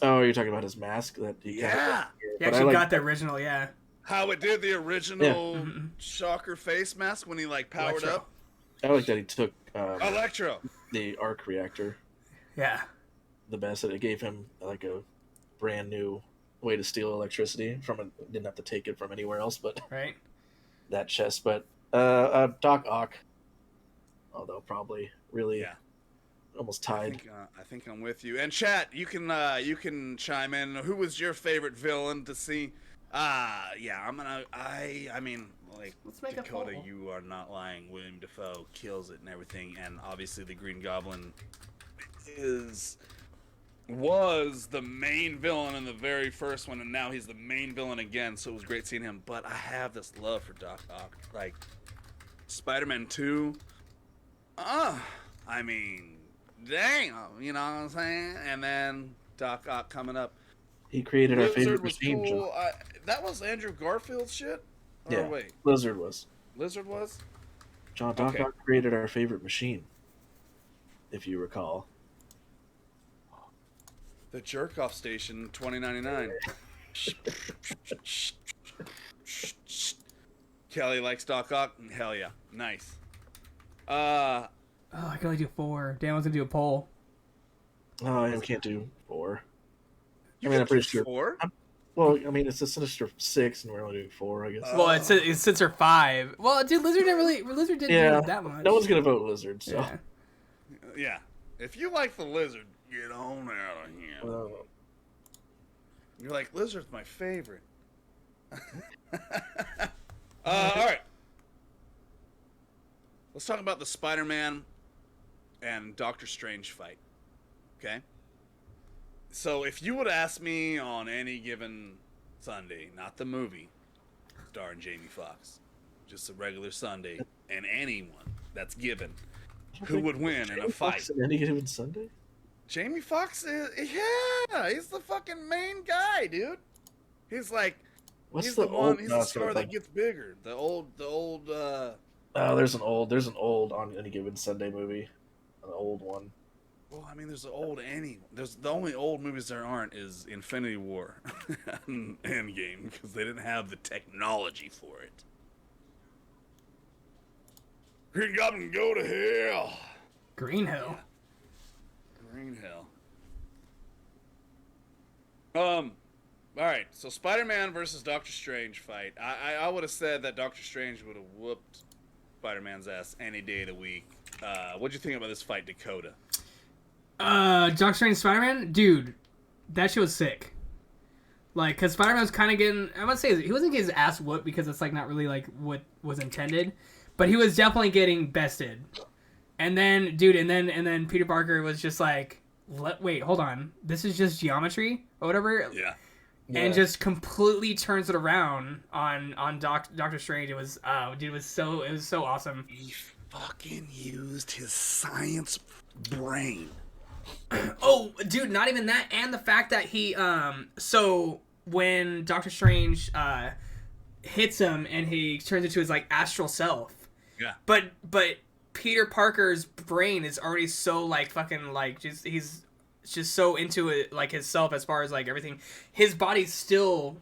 oh, you're talking about his mask that he Yeah. He actually got the original, yeah. How it did the original Shocker face mask when he like powered Electro. up? I like that he took Electro. the arc reactor Yeah. the best. That it gave him like a brand new way to steal electricity from it. Didn't have to take it from anywhere else, but Right? that chest. But Doc Ock, although probably really almost tied. I think I'm with you. And chat, you can chime in. Who was your favorite villain to see? I mean, like, Let's make a Dakota, poll. you are not lying. William Dafoe kills it and everything, and obviously the Green Goblin was the main villain in the very first one, and now he's the main villain again, so it was great seeing him. But I have this love for Doc Ock. Like, Spider-Man 2, I mean, dang, you know what I'm saying? And then Doc Ock coming up. He created our Lizard favorite was machine. cool. That was Andrew Garfield's shit? Or Yeah, wait, Lizard was. Lizard was? John Doc Okay. Ock created our favorite machine, if you recall. The Jerk-Off Station, $20.99. Kelly likes Doc Ock? Hell yeah. Nice. Oh, I can only do 4. Dan was gonna do a poll. Oh, I can't do 4. You I mean, can I'm pretty do sure. 4? Well, I mean, it's a Sinister 6, and we're only doing 4, I guess. Well, it's Sensor 5. Well, dude, Lizard didn't do that much. No one's gonna vote Lizard, so. Yeah. Yeah. If you like the Lizard, get on out of here. You're like, Lizard's my favorite. All right. Let's talk about the Spider-Man and Doctor Strange fight. Okay? So if you would ask me on any given Sunday, not the movie, starring Jamie Foxx, just a regular Sunday, and anyone that's given, who would win in a fight? Any given Sunday? Jamie Foxx is, he's the fucking main guy, dude. He's like, What's He's the the one. old? He's no, the it's star like, that gets bigger. The old. oh, there's an old on any given Sunday movie, an old one. Well, I mean, there's the old any. There's the only old movies there aren't is Infinity War and Endgame because they didn't have the technology for it. Green Goblin, go to hell. Green Hill. Green Hell. All right. So Spider-Man versus Doctor Strange fight. I would have said that Doctor Strange would have whooped Spider-Man's ass any day of the week. What'd you think about this fight, Dakota? Doctor Strange and Spider-Man? Dude, that shit was sick. Like, because Spider-Man was kind of getting... I would say he wasn't getting his ass whooped because it's, like, not really, like, what was intended. But he was definitely getting bested. And then, dude, and then Peter Parker was just like, wait, hold on. This is just geometry? Or whatever? Yeah. And just completely turns it around on Doctor Strange. It was, dude, it was so awesome. He fucking used his science brain. Oh, dude, not even that. And the fact that he, so when Doctor Strange, hits him and he turns into his, like, astral self. Yeah. But Peter Parker's brain is already so, like, fucking, like, he's just so into it, like, himself as far as, like, everything. His body's still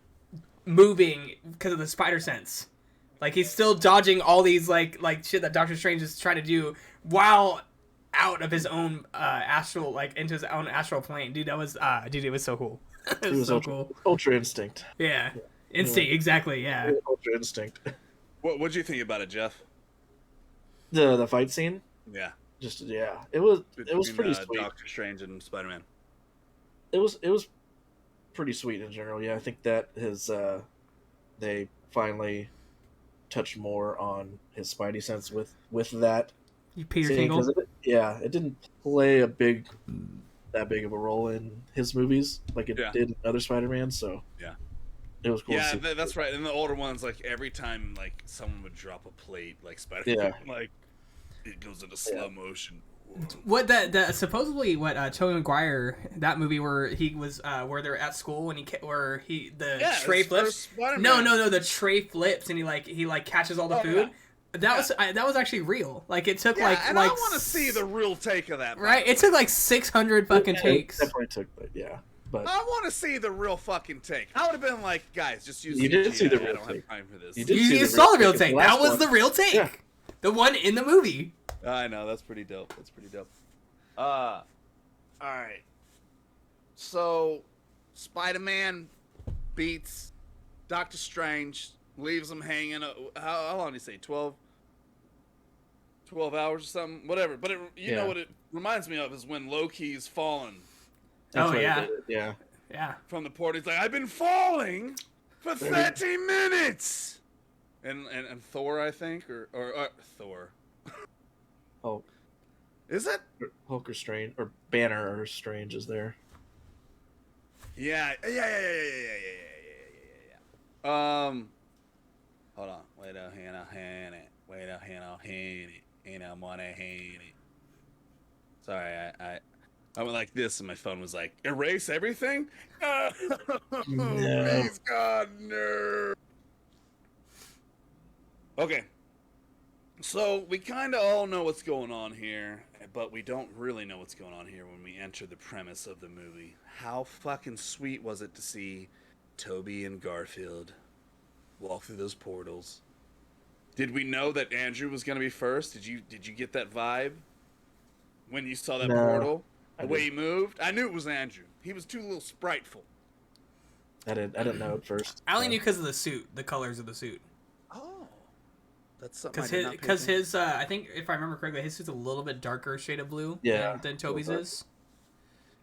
moving because of the spider sense. Like, he's still dodging all these, like shit that Doctor Strange is trying to do while out of his own astral, like, into his own astral plane. Dude, that was, dude, it was so cool. It was so cool. Ultra Instinct. Yeah. Instinct, exactly, yeah. Ultra Instinct. What'd you think about it, Jeff? The fight scene. Yeah. It was pretty Between, sweet. Doctor Strange and Spider-Man. It was pretty sweet in general. Yeah, I think that they finally touched more on his Spidey sense with that. Peter scene, Tingle. 'cause it didn't play that big of a role in his movies like it did in other Spider-Man. So yeah, it was cool. Yeah, to see. that's right. In the older ones, like every time like someone would drop a plate, like Spider-Man, like it goes into slow motion. What that supposedly what Tobey Maguire, that movie where he was where they're at school and the tray flips. No, the tray flips and he catches all the food. Yeah. That was actually real. Like it took I want to to see the real take of that. Right? It took like 600 fucking takes. It definitely took, but I want to see the real fucking take. I would have been like, guys, just use. You did see the I real don't take. have time for this. You saw the real take. The That was one. the real take. Yeah. The one in the movie. I know, that's pretty dope. All right. So, Spider-Man beats Doctor Strange, leaves him hanging. How long did he say? 12 hours or something? Whatever. But you know what it reminds me of is when Loki's fallen. That's what yeah. it did. Yeah. From the port, he's like, I've been falling for 30 minutes. And Thor, I think, or Thor. Hulk. Is it? Hulk or Strange or Banner or Strange is there? Yeah. Hold on. Wait a hand. Wait a hand. And I'm on a hand. Sorry, I went like this, and my phone was like, erase everything. Please, God, no. Okay. So we kind of all know what's going on here, but we don't really know what's going on here when we enter the premise of the movie. How fucking sweet was it to see Toby and Garfield walk through those portals? Did we know that Andrew was going to be first? Did you get that vibe when you saw that portal? The way he moved? I knew it was Andrew. He was too little spriteful. I didn't know at first. I only knew because of the suit, the colors of the suit. Oh. That's something Because his I think if I remember correctly, his suit's a little bit darker shade of blue than Toby's is.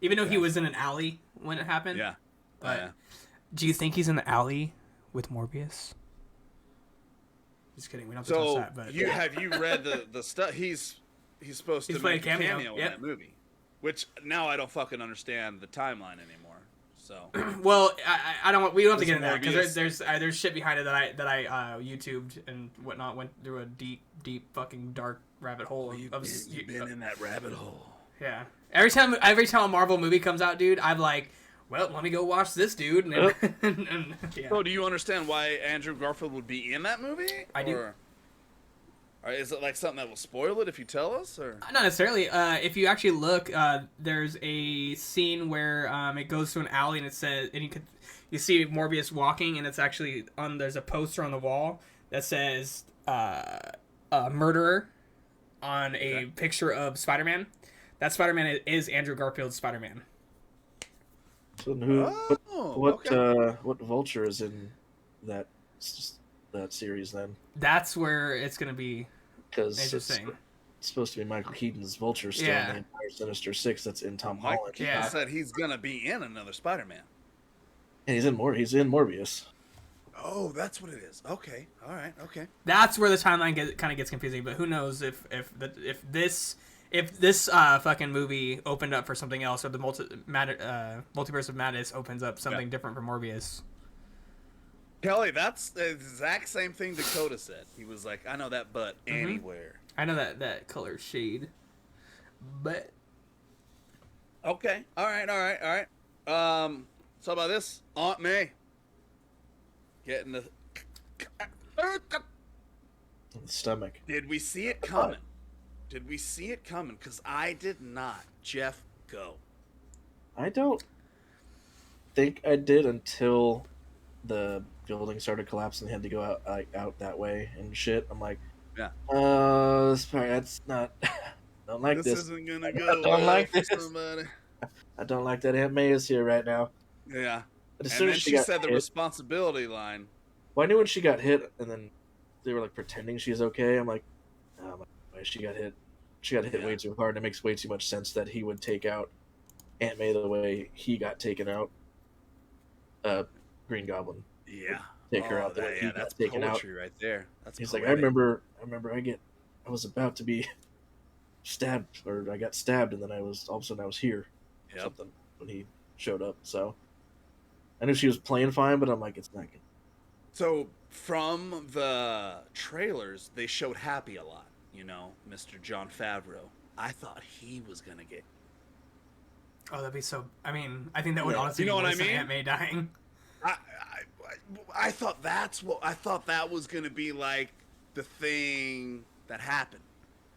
Even though he was in an alley when it happened. Yeah. But do you think he's in the alley with Morbius? Just kidding. We don't have to touch that. But have you read the stuff? He's supposed to make a cameo in that movie, which now I don't fucking understand the timeline anymore. So well, I don't. We don't have to get into that because there's shit behind it that I YouTubed and whatnot. Went through a deep fucking dark rabbit hole. You've been in that rabbit hole. Yeah. Every time a Marvel movie comes out, dude, I'm like, well, let me go watch this dude. And, yeah. So, do you understand why Andrew Garfield would be in that movie? I do. Or is it like something that will spoil it if you tell us? Or Not necessarily. If you actually look, there's a scene where it goes to an alley and it says, and you see Morbius walking, and it's actually there's a poster on the wall that says murderer on a picture of Spider-Man. That Spider-Man is Andrew Garfield's Spider-Man. So what Vulture is in that series then? That's where it's gonna be Because interesting. It's supposed to be Michael Keaton's Vulture still in the entire Sinister Six that's in Tom Mike Holland. Keaton said he's gonna be in another Spider-Man. And he's in Morbius. Oh, that's what it is. Okay, all right, okay. That's where the timeline kind of gets confusing. But who knows if this fucking movie opened up for something else, or the Multiverse of Madness opens up something different for Morbius. Kelly, that's the exact same thing Dakota said. He was like, I know that butt anywhere. I know that color shade, but okay, all right. So about this, Aunt May getting the stomach. Did we see it coming? Did we see it coming? Because I did not. Jeff, go. I don't think I did until the building started collapsing and had to go out that way and shit. I'm like, that's not. I don't like this. This isn't gonna go. I don't like this. Somebody. I don't like that Aunt May is here right now. Yeah. But as And soon then as she got said the hit, responsibility line. well, I knew when she got hit, and then they were like pretending she's okay. I'm like, oh my God, she got hit. She got hit way too hard. It makes way too much sense that he would take out Aunt May the way he got taken out. Green Goblin. Yeah. Take her out the way he got that's taken out. poetry right there. That's He's poetic. like, I remember I was about to be stabbed, or I got stabbed, and then all of a sudden I was here. Or Yep. something when he showed up. So I knew she was playing fine, but I'm like, it's not good. So from the trailers, they showed Happy a lot. You know, Mr. Jon Favreau. I thought he was gonna get. oh, that'd be so. I mean, I think that would honestly You know be what worse I than mean? Aunt May dying. I thought I thought that was gonna be like the thing that happened,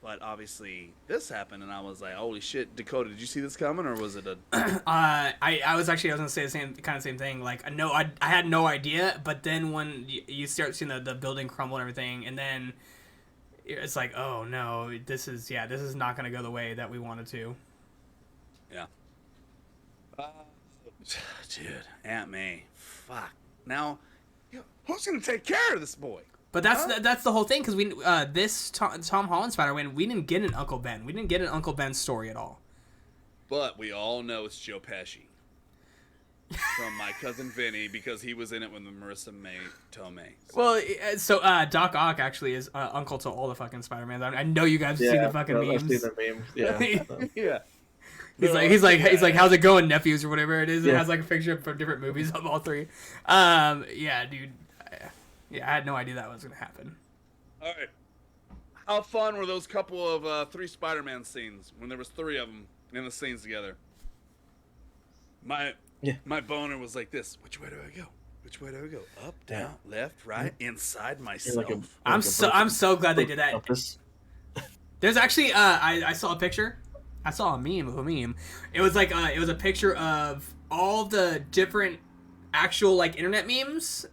but obviously this happened, and I was like, "Holy shit, Dakota! Did you see this coming, or was it a?" I was gonna say the same thing. Like, no, I had no idea. But then when you start seeing the building crumble and everything, and then it's like, oh no, this is not gonna go the way that we wanted to. Yeah. Dude, Aunt May, fuck. Now, who's gonna take care of this boy? But that's the whole thing, because we this Tom Holland Spider-Man, we didn't get an Uncle Ben. We didn't get an Uncle Ben story at all. But we all know it's Joe Pesci from My Cousin Vinny, because he was in it with Marissa Tomei. Well, so Doc Ock actually is uncle to all the fucking Spider-Mans. I know you guys have seen the fucking memes. I've seen the memes. Yeah. Yeah. He's like, how's it going, nephews, or whatever it is. It Yeah. has like a picture from different movies of all three. Yeah, dude. Yeah, I had no idea that was gonna happen. All right. How fun were those couple of 3 Spider-Man scenes when there was 3 of them in the scenes together? My boner was like this. Which way do I go? Which way do I go? Up, down, left, right, inside myself. I'm so glad they did that. There's actually I saw a picture. I saw a meme of a meme. It was like it was a picture of all the different actual like internet memes,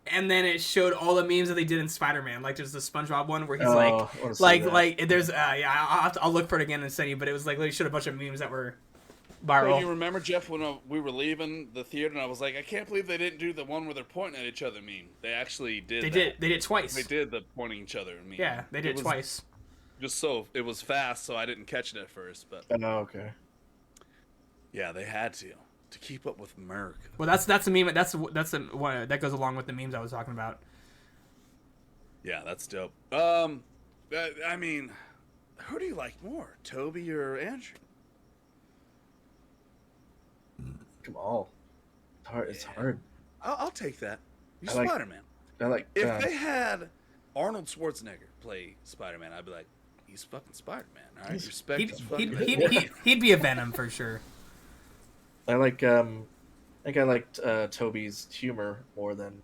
and then it showed all the memes that they did in Spider-Man. Like there's the SpongeBob one where he's like there's I'll look for it again and send you. But it was like they showed a bunch of memes that were viral. So you remember, Jeff, when we were leaving the theater, and I was like, I can't believe they didn't do the one where they're pointing at each other meme. They actually did. They did it twice. They did the pointing each other meme. Yeah, they did it twice. Just so it was fast, so I didn't catch it at first. But Oh, okay. yeah, they had to keep up with Merc. Well, that's the meme. That's the one that goes along with the memes I was talking about. Yeah, that's dope. I mean, who do you like more, Toby or Andrew? Come on. It's hard. I'll take that. You're I like- Spider-Man. I like. If they had Arnold Schwarzenegger play Spider-Man, I'd be like, he's fucking Spider-Man. All right, respect his fucking. He'd be a Venom for sure. I like think I liked Toby's humor more than,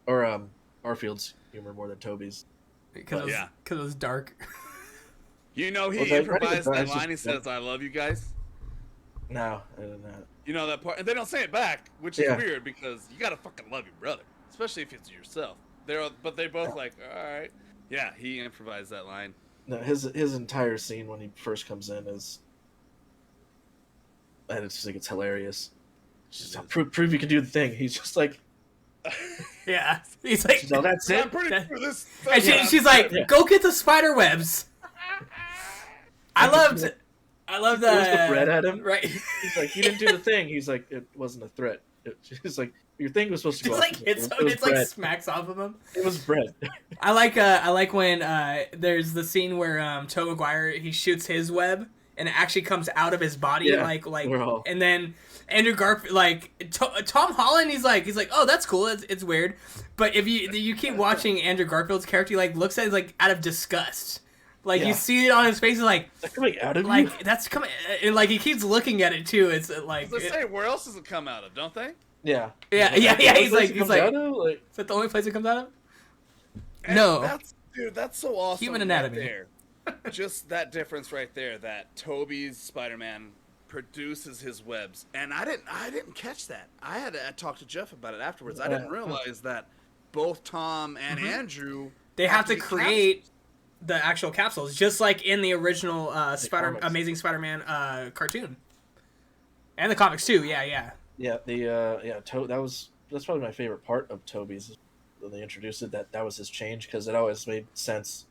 or Garfield's humor more than Toby's. Because it was dark. You know, he Well, that- improvised that that's line. He just- says, "I love you guys." No, I didn't know. You know that part, and they don't say it back, which is Yeah. weird because you gotta fucking love your brother, especially if it's yourself. But they both like, all right, yeah. He improvised that line. No, his entire scene when he first comes in is, I just think it's hilarious. Just prove you can do the thing. He's just like, Yeah. He's like, no, that's I'm it. pretty sure this. and she's like, Yeah. go get the spider webs. I loved Throws the the bread at him. Right. He's like, he didn't do the thing. He's like, it wasn't a threat. He's like, your thing was supposed to go. It's off. like it's it was bread. smacks off of him. It was bread. I like when there's the scene where Tobey Maguire, he shoots his web and it actually comes out of his body, Yeah, like we're all- and then Andrew Garfield, Tom Holland, he's like, oh, that's cool, it's weird, but if you keep watching Andrew Garfield's character, he like looks at it like out of disgust, like Yeah. you see it on his face, like Is that coming out of you? like that's coming, and like he keeps looking at it too. It's like, They say, where else does it come out of? Don't they? Yeah. Yeah. Is that He's the like, place it comes out of? Like, is that the only place it comes out of? And No. that's so awesome. Human anatomy. Right there. Just that difference right there. That Toby's Spider-Man produces his webs, and I didn't catch that. I talked to Jeff about it afterwards. I didn't realize that both Tom and Andrew They have to be create the actual capsules, just like in the original comics. Amazing Spider-Man cartoon, and the comics too. Yeah. yeah. That's probably my favorite part of Toby's. When they introduced it, that was his change, because it always made sense.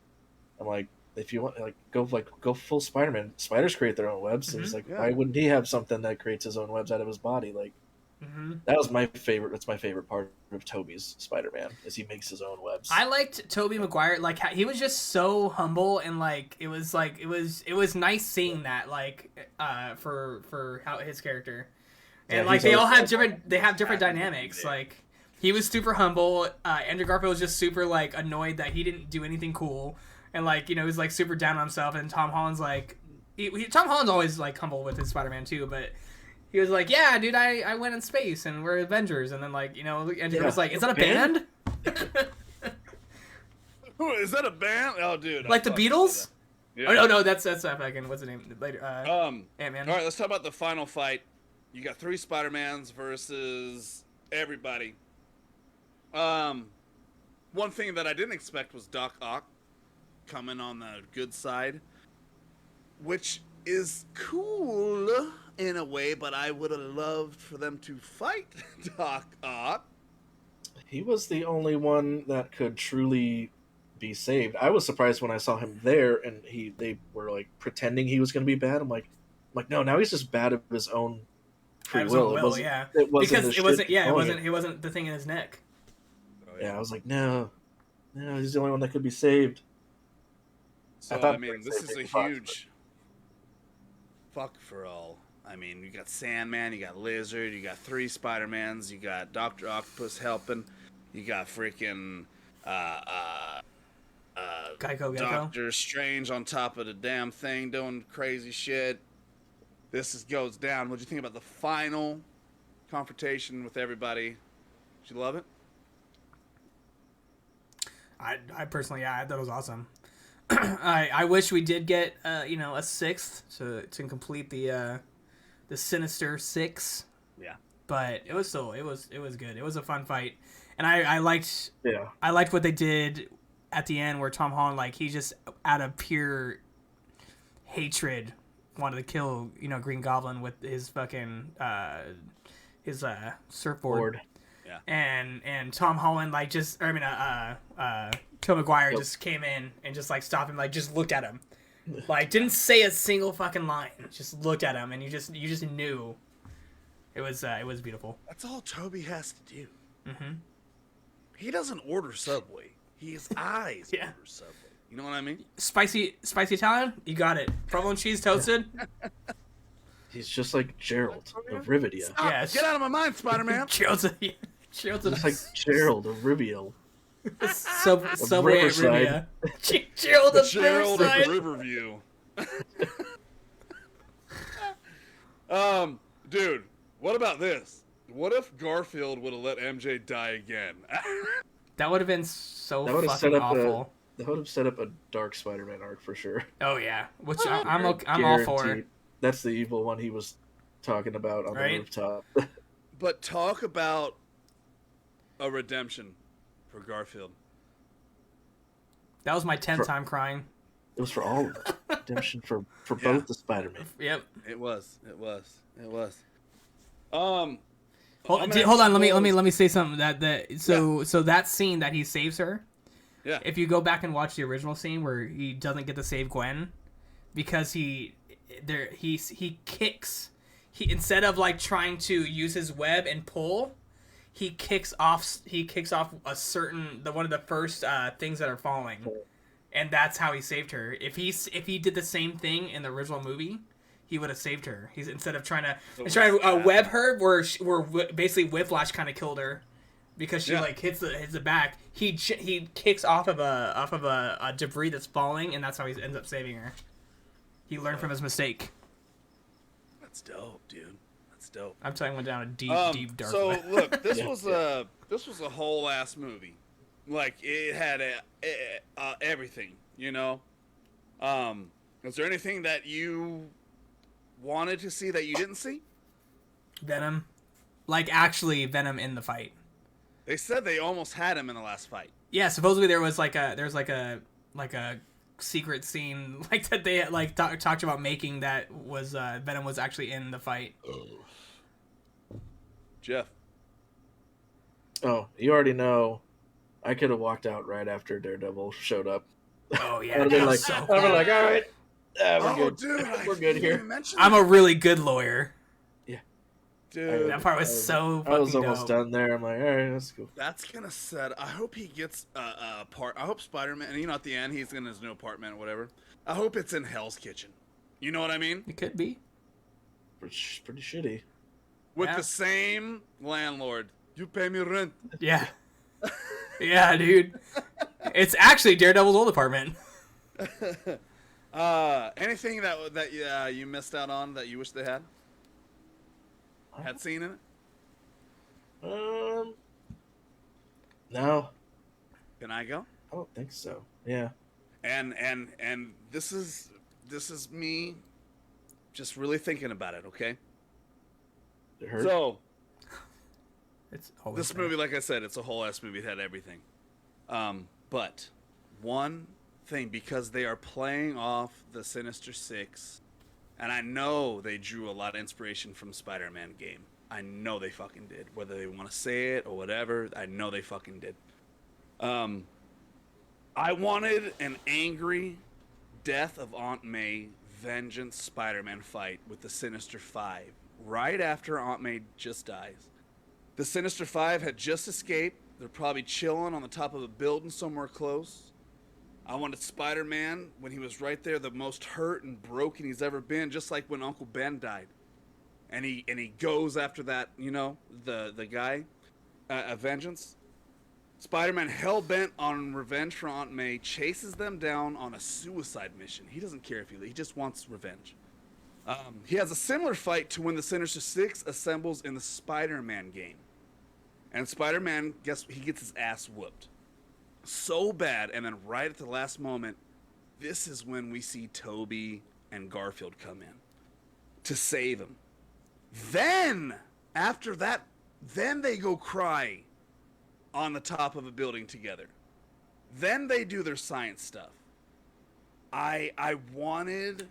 I'm like, if you want, go full Spider-Man. Spiders create their own webs. And it's like, Yeah. why wouldn't he have something that creates his own webs out of his body? Like, that was my favorite. That's my favorite part of Toby's Spider-Man, is he makes his own webs. I liked Tobey Maguire. Like he was just so humble, and it was nice seeing that, like for how his character, and Yeah, like he's they all always- have different dynamics. Like he was super humble. Andrew Garfield was just super like annoyed that he didn't do anything cool, and he was like super down on himself. And Tom Holland's like, Tom Holland's always like humble with his Spider-Man too, but he was like, yeah, dude, I went in space and we're Avengers, and then Andrew was like, is that a band? Is that a band? Oh, dude. Like the Beatles? Yeah. Oh no, that's fucking what's the name later? Ant-Man. All right, let's talk about the final fight. You got 3 Spider-Mans versus everybody. One thing that I didn't expect was Doc Ock coming on the good side, which is cool in a way, but I would have loved for them to fight Doc Ock. He was the only one that could truly be saved. I was surprised when I saw him there, and they were like pretending he was going to be bad. I'm like, no, now he's just bad of his own free will. It wasn't Because the it wasn't. shit Yeah, going it wasn't the thing in his neck. Yeah, I was like, no, he's the only one that could be saved. So, I thought I mean, this is a huge fuck for all. I mean, you got Sandman, you got Lizard, you got 3 Spider-Mans, you got Dr. Octopus helping, you got freaking Geico. Doctor Strange on top of the damn thing doing crazy shit. This goes down. What'd you think about the final confrontation with everybody? Did you love it? I personally, I thought it was awesome. I wish we did get a 6th to complete the Sinister 6. Yeah. But it was good. It was a fun fight, and I liked Yeah, I liked what they did at the end where Tom Holland, he just out of pure hatred wanted to kill Green Goblin with his fucking his surfboard. Yeah. And Tom Holland Tobey Maguire just came in and just stopped him, just looked at him, didn't say a single fucking line, just looked at him, and you just knew it was beautiful. That's all Toby has to do. Mm-hmm. He doesn't order Subway. His eyes Yeah. order Subway. You know what I mean? Spicy Italian, you got it. Provolone cheese toasted. he's just like Gerald of Rivia. Stop. Yes. Get out of my mind, Spider-Man. Gerald's Just like Gerald of Rivia. Subway at Riverside. Rivia. Gerald of Gerald of Riverside. Riverview. Dude, what about this? What if Garfield would have let MJ die again? That would have been so That would have fucking set up awful. That would have set up a dark Spider-Man arc for sure. Oh yeah, which I'm all for. Guaranteed. That's the evil one he was talking about on the rooftop. But talk about a redemption for Garfield. That was my 10th time crying. It was for all of them. Redemption for both the Spider-Man. Yep. It was. Hold on. Let me say something. So that scene that he saves her. Yeah. If you go back and watch the original scene where he doesn't get to save Gwen, because he kicks. He, instead of like trying to use his web and pull, he kicks off a certain one of the first things that are falling, and that's how he saved her. If he did the same thing in the original movie, he would have saved her. He's instead of trying to web her, where basically Whiplash kind of killed her because she like hits the back. He kicks off of a debris that's falling, and that's how he ends up saving her. He learned from his mistake. That's dope, dude. That's dope. I'm telling you, went down a deep dark. So way. look, this was a whole ass movie. Like it had everything, you know. Was there anything that you wanted to see that you didn't see? Venom, like actually Venom in the fight. They said they almost had him in the last fight. Yeah, supposedly there was like a secret scene like that they had like talked about making that was Venom was actually in the fight. Jeff. Oh, you already know. I could have walked out right after Daredevil showed up. Oh yeah, I'd have been like, so all right, we're good. Dude, We're good here. I'm a really good lawyer. Dude, That part was so fucking I was almost dope. done there. I'm like, all right, that's cool. that's gonna set. I hope he gets a part. I hope Spider-Man, and at the end he's in his new apartment or whatever. I hope it's in Hell's Kitchen. You know what I mean? It could be. Pretty shitty. With Yeah. the same landlord. You pay me rent. Yeah. Yeah, dude. It's actually Daredevil's old apartment. Anything that you missed out on that you wish they had seen in it? No, Can I go? I don't think so. Yeah. And this is me just really thinking about it, okay? It hurt. So It's always this movie, like I said, it's a whole ass movie. It had everything. But one thing, because they are playing off the Sinister Six, and I know they drew a lot of inspiration from Spider-Man game. I know they fucking did. Whether they want to say it or whatever, I know they fucking did. I wanted an angry death of Aunt May, vengeance Spider-Man fight with the Sinister Five, right after Aunt May just dies. The Sinister Five had just escaped. They're probably chilling on the top of a building somewhere close. I wanted Spider-Man, when he was right there, the most hurt and broken he's ever been, just like when Uncle Ben died. And he goes after that, the guy, a vengeance. Spider-Man, hell-bent on revenge for Aunt May, chases them down on a suicide mission. He doesn't care if he just wants revenge. He has a similar fight to when the Sinister Six assembles in the Spider-Man game. And Spider-Man, he gets his ass whooped. So bad, and then right at the last moment, this is when we see Tobey and Garfield come in to save him. Then, after that, then they go cry on the top of a building together. Then they do their science stuff. I wanted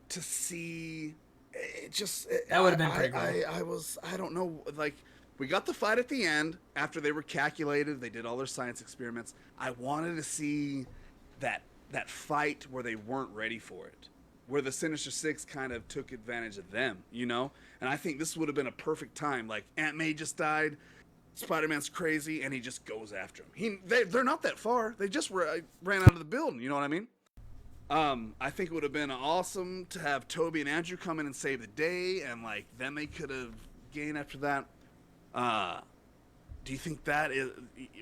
to see it. That would have been pretty cool. I don't know, like, we got the fight at the end after they were calculated. They did all their science experiments. I wanted to see that fight where they weren't ready for it, where the Sinister Six kind of took advantage of them, And I think this would have been a perfect time. Like, Aunt May just died, Spider-Man's crazy, and he just goes after him. They're not that far. They just ran out of the building. You know what I mean? I think it would have been awesome to have Tobey and Andrew come in and save the day, and like then they could have gained after that. Do you think that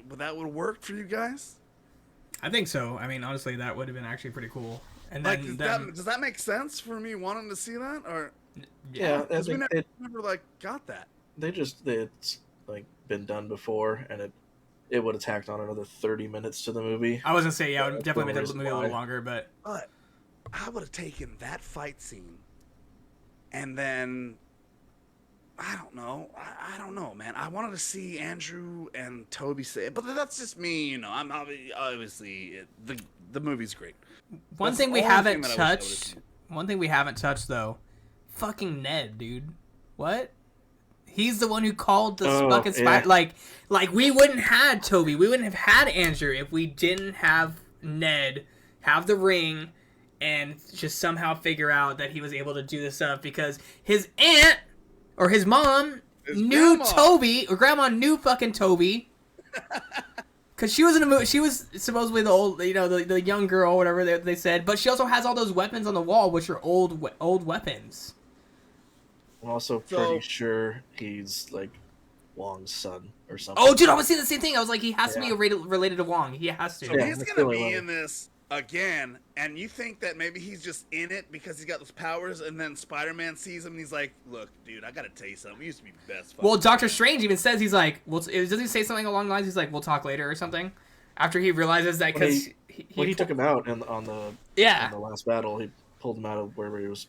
would have worked for you guys? I think so. I mean, honestly, that would have been actually pretty cool. And Like, then, does that make sense for me wanting to see that, or Yeah, because we never got that? it's like been done before, and it would have tacked on another 30 minutes to the movie. I was gonna say, yeah, I would That's definitely the make the movie a reason little why. longer, but But I would have taken that fight scene, and then I don't know. I don't know, man. I wanted to see Andrew and Toby say it, but that's just me, you know. I'm obviously the movie's great. one That's thing we the only haven't thing that I wish I would've touched. seen. One thing we haven't touched though, fucking Ned, dude. What? He's the one who called the fucking yeah. spider. Like we wouldn't had Toby. We wouldn't have had Andrew if we didn't have Ned have the ring and just somehow figure out that he was able to do this stuff because his aunt or his mom His knew grandma. Toby, or grandma knew fucking Toby. Cause she was in a movie. She was supposedly the old, the young girl, whatever they said. But she also has all those weapons on the wall, which are old weapons. I'm also So- pretty sure he's like Wong's son or something. Oh, dude, I was saying the same thing. I was like, he has to be Yeah. related to Wong. He has to. So Yeah, he's that's gonna really be well. in this again, and you think that maybe he's just in it because he's got those powers, and then Spider-Man sees him and he's like, "Look, dude, I gotta tell you something. We used to be best." Well, fucking Doctor Strange even says he's like, well, doesn't he say something along the lines? He's like, we'll talk later or something. After he realizes that When because he took him out on the yeah, last battle, he pulled him out of wherever he was,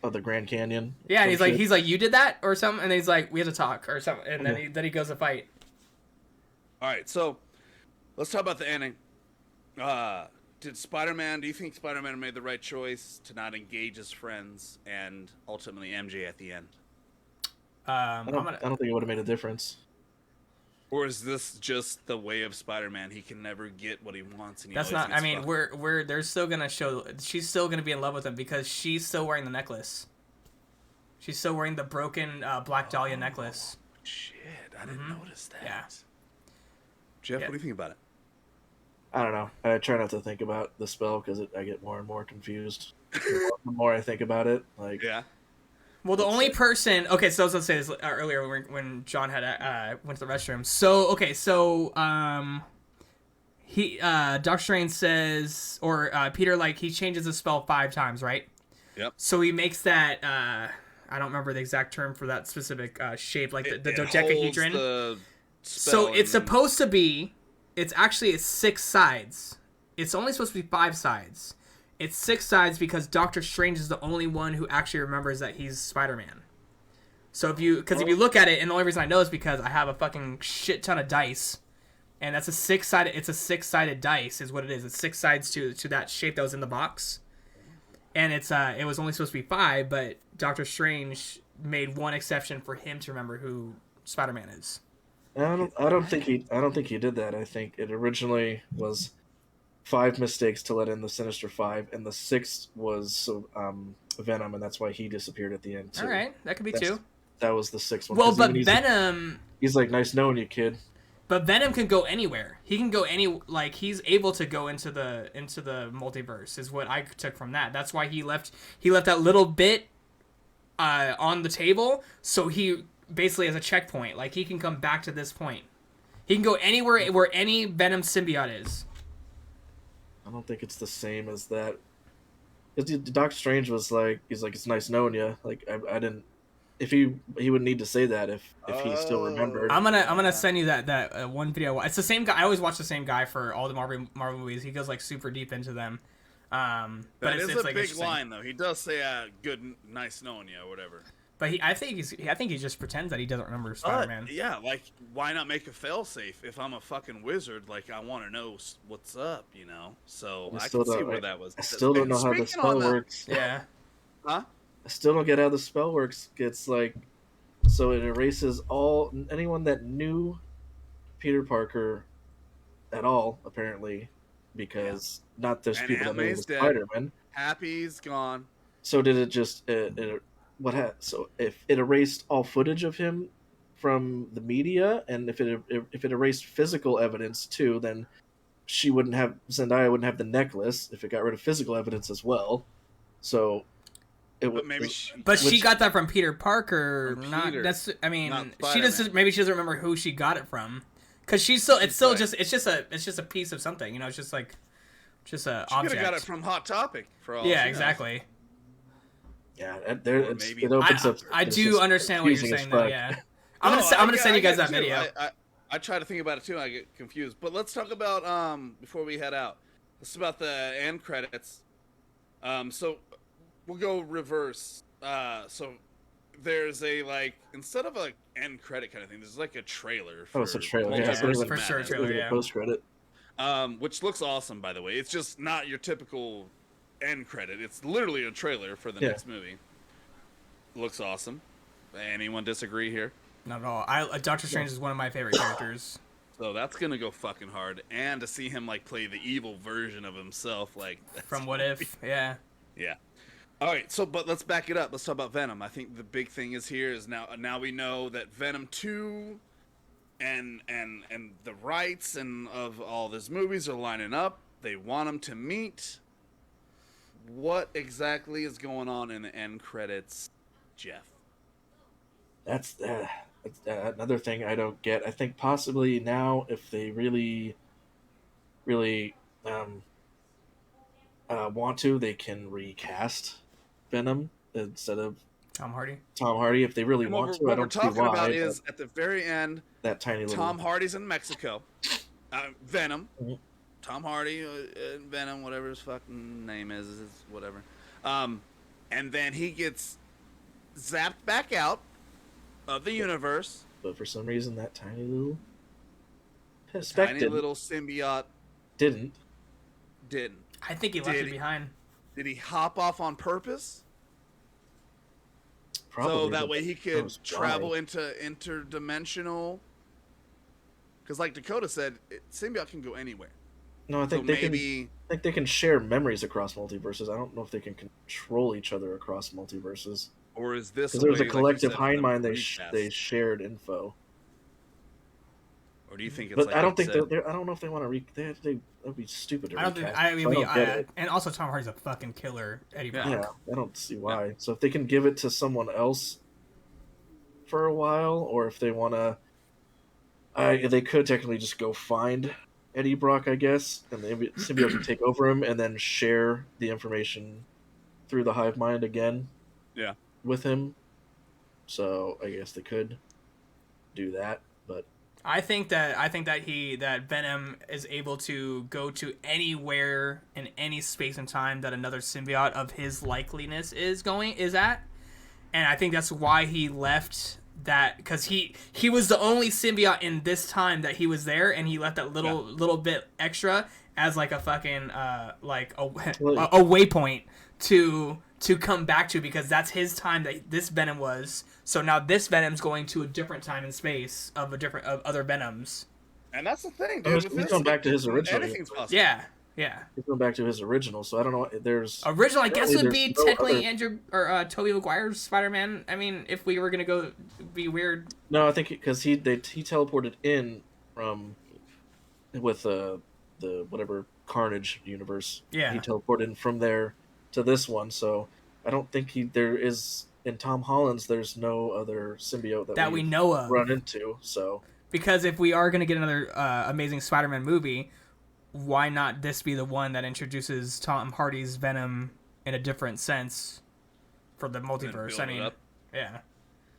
of the Grand Canyon. yeah, and some he's shit. like, you did that or something, and he's like, we have to talk or something, and then Yeah. he goes to fight. All right, so let's talk about the ending. Do you think Spider-Man made the right choice to not engage his friends and ultimately MJ at the end? I don't think it would have made a difference. Or is this just the way of Spider-Man? He can never get what he wants, and he That's always not. I gets mean, fucked. they're still gonna show. She's still gonna be in love with him because she's still wearing the necklace. She's still wearing the broken Black Dahlia necklace. Shit, I didn't notice that. Yeah. Jeff, Yeah. what do you think about it? I don't know. I try not to think about the spell because I get more and more confused. The more I think about it, like Yeah. Well, the only person. Okay, so I was gonna say this earlier when John had went to the restroom. So he Doctor Strange says, or Peter, like, he changes the spell 5 times, right? Yep. So he makes that. I don't remember the exact term for that specific shape, like the It holds dodecahedron. the So spell it's and- supposed to be. It's 6 sides. It's only supposed to be 5 sides. It's 6 sides because Doctor Strange is the only one who actually remembers that he's Spider-Man. So if you look at it, and the only reason I know is because I have a fucking shit ton of dice, and that's a 6-sided. It's a 6-sided dice, is what it is. It's 6 sides to that shape that was in the box, and it was only supposed to be 5, but Doctor Strange made one exception for him to remember who Spider-Man is. I don't think he did that. I think it originally was 5 mistakes to let in the Sinister Five, and the 6th was Venom, and that's why he disappeared at the end too. All right, that could be 2. That was the 6th one. Well, 'cause but even Venom. he's like, nice knowing you, kid. But Venom can go anywhere. He can go he's able to go into the multiverse, is what I took from that. That's why he left that little bit on the table, so he basically has a checkpoint. Like, he can come back to this point. He can go anywhere where any Venom symbiote is. I don't think it's the same as that. Because Doctor Strange was like, he's like, it's nice knowing you. Like, I didn't. If he would need to say that if he still remembered. I'm gonna send you that one video. It's the same guy. I always watch the same guy for all the Marvel movies. He goes like super deep into them. But That it's is like a big interesting. line, though. He does say, "Good, nice knowing you," or whatever. But I think he just pretends that he doesn't remember Spider-Man. Yeah, like, why not make a failsafe? If I'm a fucking wizard, like, I want to know what's up, you know? So I still can see don't- where that was. I still don't know how the Speaking on spell that- works. Yeah. Huh? I still don't get how the spell works. It's like, so it erases anyone that knew Peter Parker at all, apparently, because not just And people that Aunt knew he May's was dead. Spider-Man. Happy's gone. So did it just so if it erased all footage of him from the media, and if it erased physical evidence too, then Zendaya wouldn't have the necklace if it got rid of physical evidence as well. So it But would maybe But she Which- got that from Peter Parker. From Not Peter, that's. I mean, not she just Spider-Man. maybe she doesn't remember who she got it from. Cause she's still. It's still Right. just. It's just a piece of something. You know. It's just like. Just a she could object. have got it from Hot Topic for all. Yeah. she knows. Exactly. yeah, Or maybe- it opens up. I it's do just understand what you're confusing as saying though. fuck. Yeah. I'm gonna send you guys get that it too. video. I try to think about it too. And I get confused. But let's talk about before we head out. Let's talk about the end credits. So we'll go reverse. So there's a instead of a end credit kind of thing, there's like a trailer. For it's a trailer. Yeah, Multiverse for of sure, Madness. trailer. Yeah. Post credit. Which looks awesome, by the way. It's just not your typical end credit. It's literally a trailer for the next movie. Looks awesome. Anyone disagree here? Not at all. Doctor Strange is one of my favorite characters. So that's gonna go fucking hard, and to see him play the evil version of himself, From What If, yeah. Yeah. All right. So, but let's back it up. Let's talk about Venom. I think the big thing is now we know that Venom 2 and the rights and of all these movies are lining up. They want them to meet. What exactly is going on in the end credits, Jeff? That's another thing I don't get. I think possibly now, if they really want to, they can recast Venom instead of Tom Hardy. If they really want to. I don't see why. What we're talking about is at the very end, that tiny little Tom Hardy's in Mexico. Venom. Mhm. Tom Hardy, Venom, whatever his fucking name is whatever. And then he gets zapped back out of the universe. But for some reason, that tiny little Symbiote didn't. I think he left it behind. Did he hop off on purpose? Probably, so that way he could knows travel why. into interdimensional. Because, like Dakota said, symbiote can go anywhere. No, I think So they maybe can. I think they can share memories across multiverses. I don't know if they can control each other across multiverses. or is this Because there was way, a like you collective said, hind for mind. the They recast? shared info. Or do you think it's But like I don't you think said, I don't know if they want to that would be stupid to I don't think. recast. I So mean, don't get it. and also Tom Hardy's a fucking killer. Eddie Brock. Yeah, I don't see why. So if they can give it to someone else for a while, or if they want to, they could technically just go find Eddie Brock, I guess, and maybe symbiote can take over him and then share the information through the hive mind again. Yeah. With him. So I guess they could do that, but I think that Venom is able to go to anywhere in any space and time that another symbiote of his likeliness is at, and I think that's why he left that, because he was the only symbiote in this time that he was there, and he left that little bit extra as like a fucking a waypoint to come back to, because that's his time that this Venom was. So now this Venom's going to a different time and space of other Venoms. And that's the thing, I mean, dude. he's going back to his original. Anything's possible. Yeah. He's going back to his original, so I don't know. There's Original, I guess, would apparently be there's no technically other- Andrew or Tobey Maguire's Spider-Man. I mean, if we were gonna go be weird. No, I think because he teleported in from with the whatever Carnage universe. Yeah. He teleported in from there to this one, so I don't think there is in Tom Holland's. There's no other symbiote that we know of. run into. So Because if we are gonna get another Amazing Spider-Man movie, why not this be the one that introduces Tom Hardy's Venom in a different sense for the multiverse? I build it mean, up. yeah.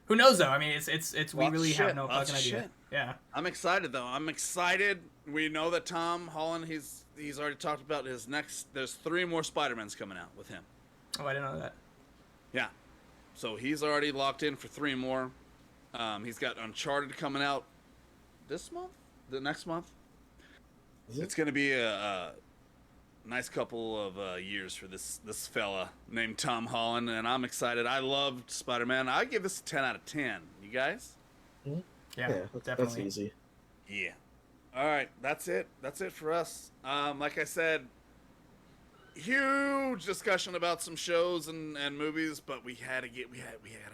Who knows though? I mean, it's we Lots of really have shit, no lots fucking of idea. shit. Yeah. I'm excited though. I'm excited. We know that Tom Holland, he's already talked about his next. There's 3 more Spider-Mans coming out with him. Oh, I didn't know that. Yeah. So he's already locked in for 3 more. He's got Uncharted coming out this month, the next month. It's going to be a nice couple of years for this fella named Tom Holland, and I'm excited. I loved Spider-Man. I give this a 10 out of 10. You guys? Yeah, that's definitely. easy. Yeah. All right, that's it. That's it for us. Like I said, huge discussion about some shows and movies, but we had to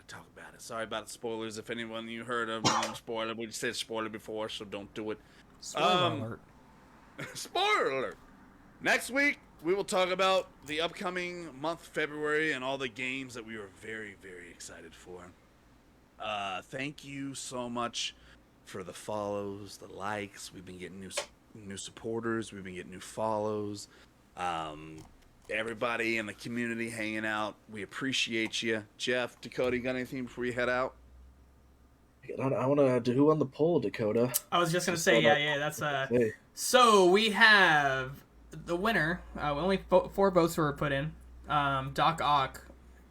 talk about it. Sorry about the spoilers. If anyone you heard of spoiler, we said spoiler before, so don't do it. Spoiler alert. Spoiler alert. Next week we will talk about the upcoming month February and all the games that we are very, very excited for. Thank you so much for the follows, the likes. We've been getting new supporters. We've been getting new follows. Everybody in the community hanging out. We appreciate you. Jeff, Dakota, you got anything before you head out? I want to do who on the poll, Dakota. I was just gonna say, yeah, that's Hey, So we have the winner. Only 4 votes were put in. Doc Ock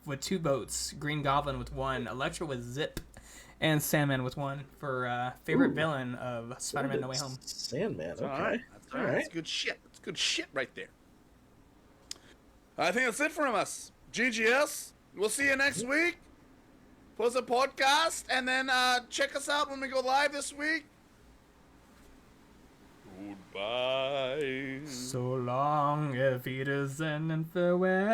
with 2 votes, Green Goblin with 1, Electra with zip, and Sandman with 1 for favorite villain of Spider-Man No Way Home. Sandman. Okay. All right. That's all right. That's good shit. That's good shit right there. I think that's it from us. GGS. We'll see you next week. Post a podcast, and then check us out when we go live this week. Goodbye. So long, Auf Wiedersehen and farewell.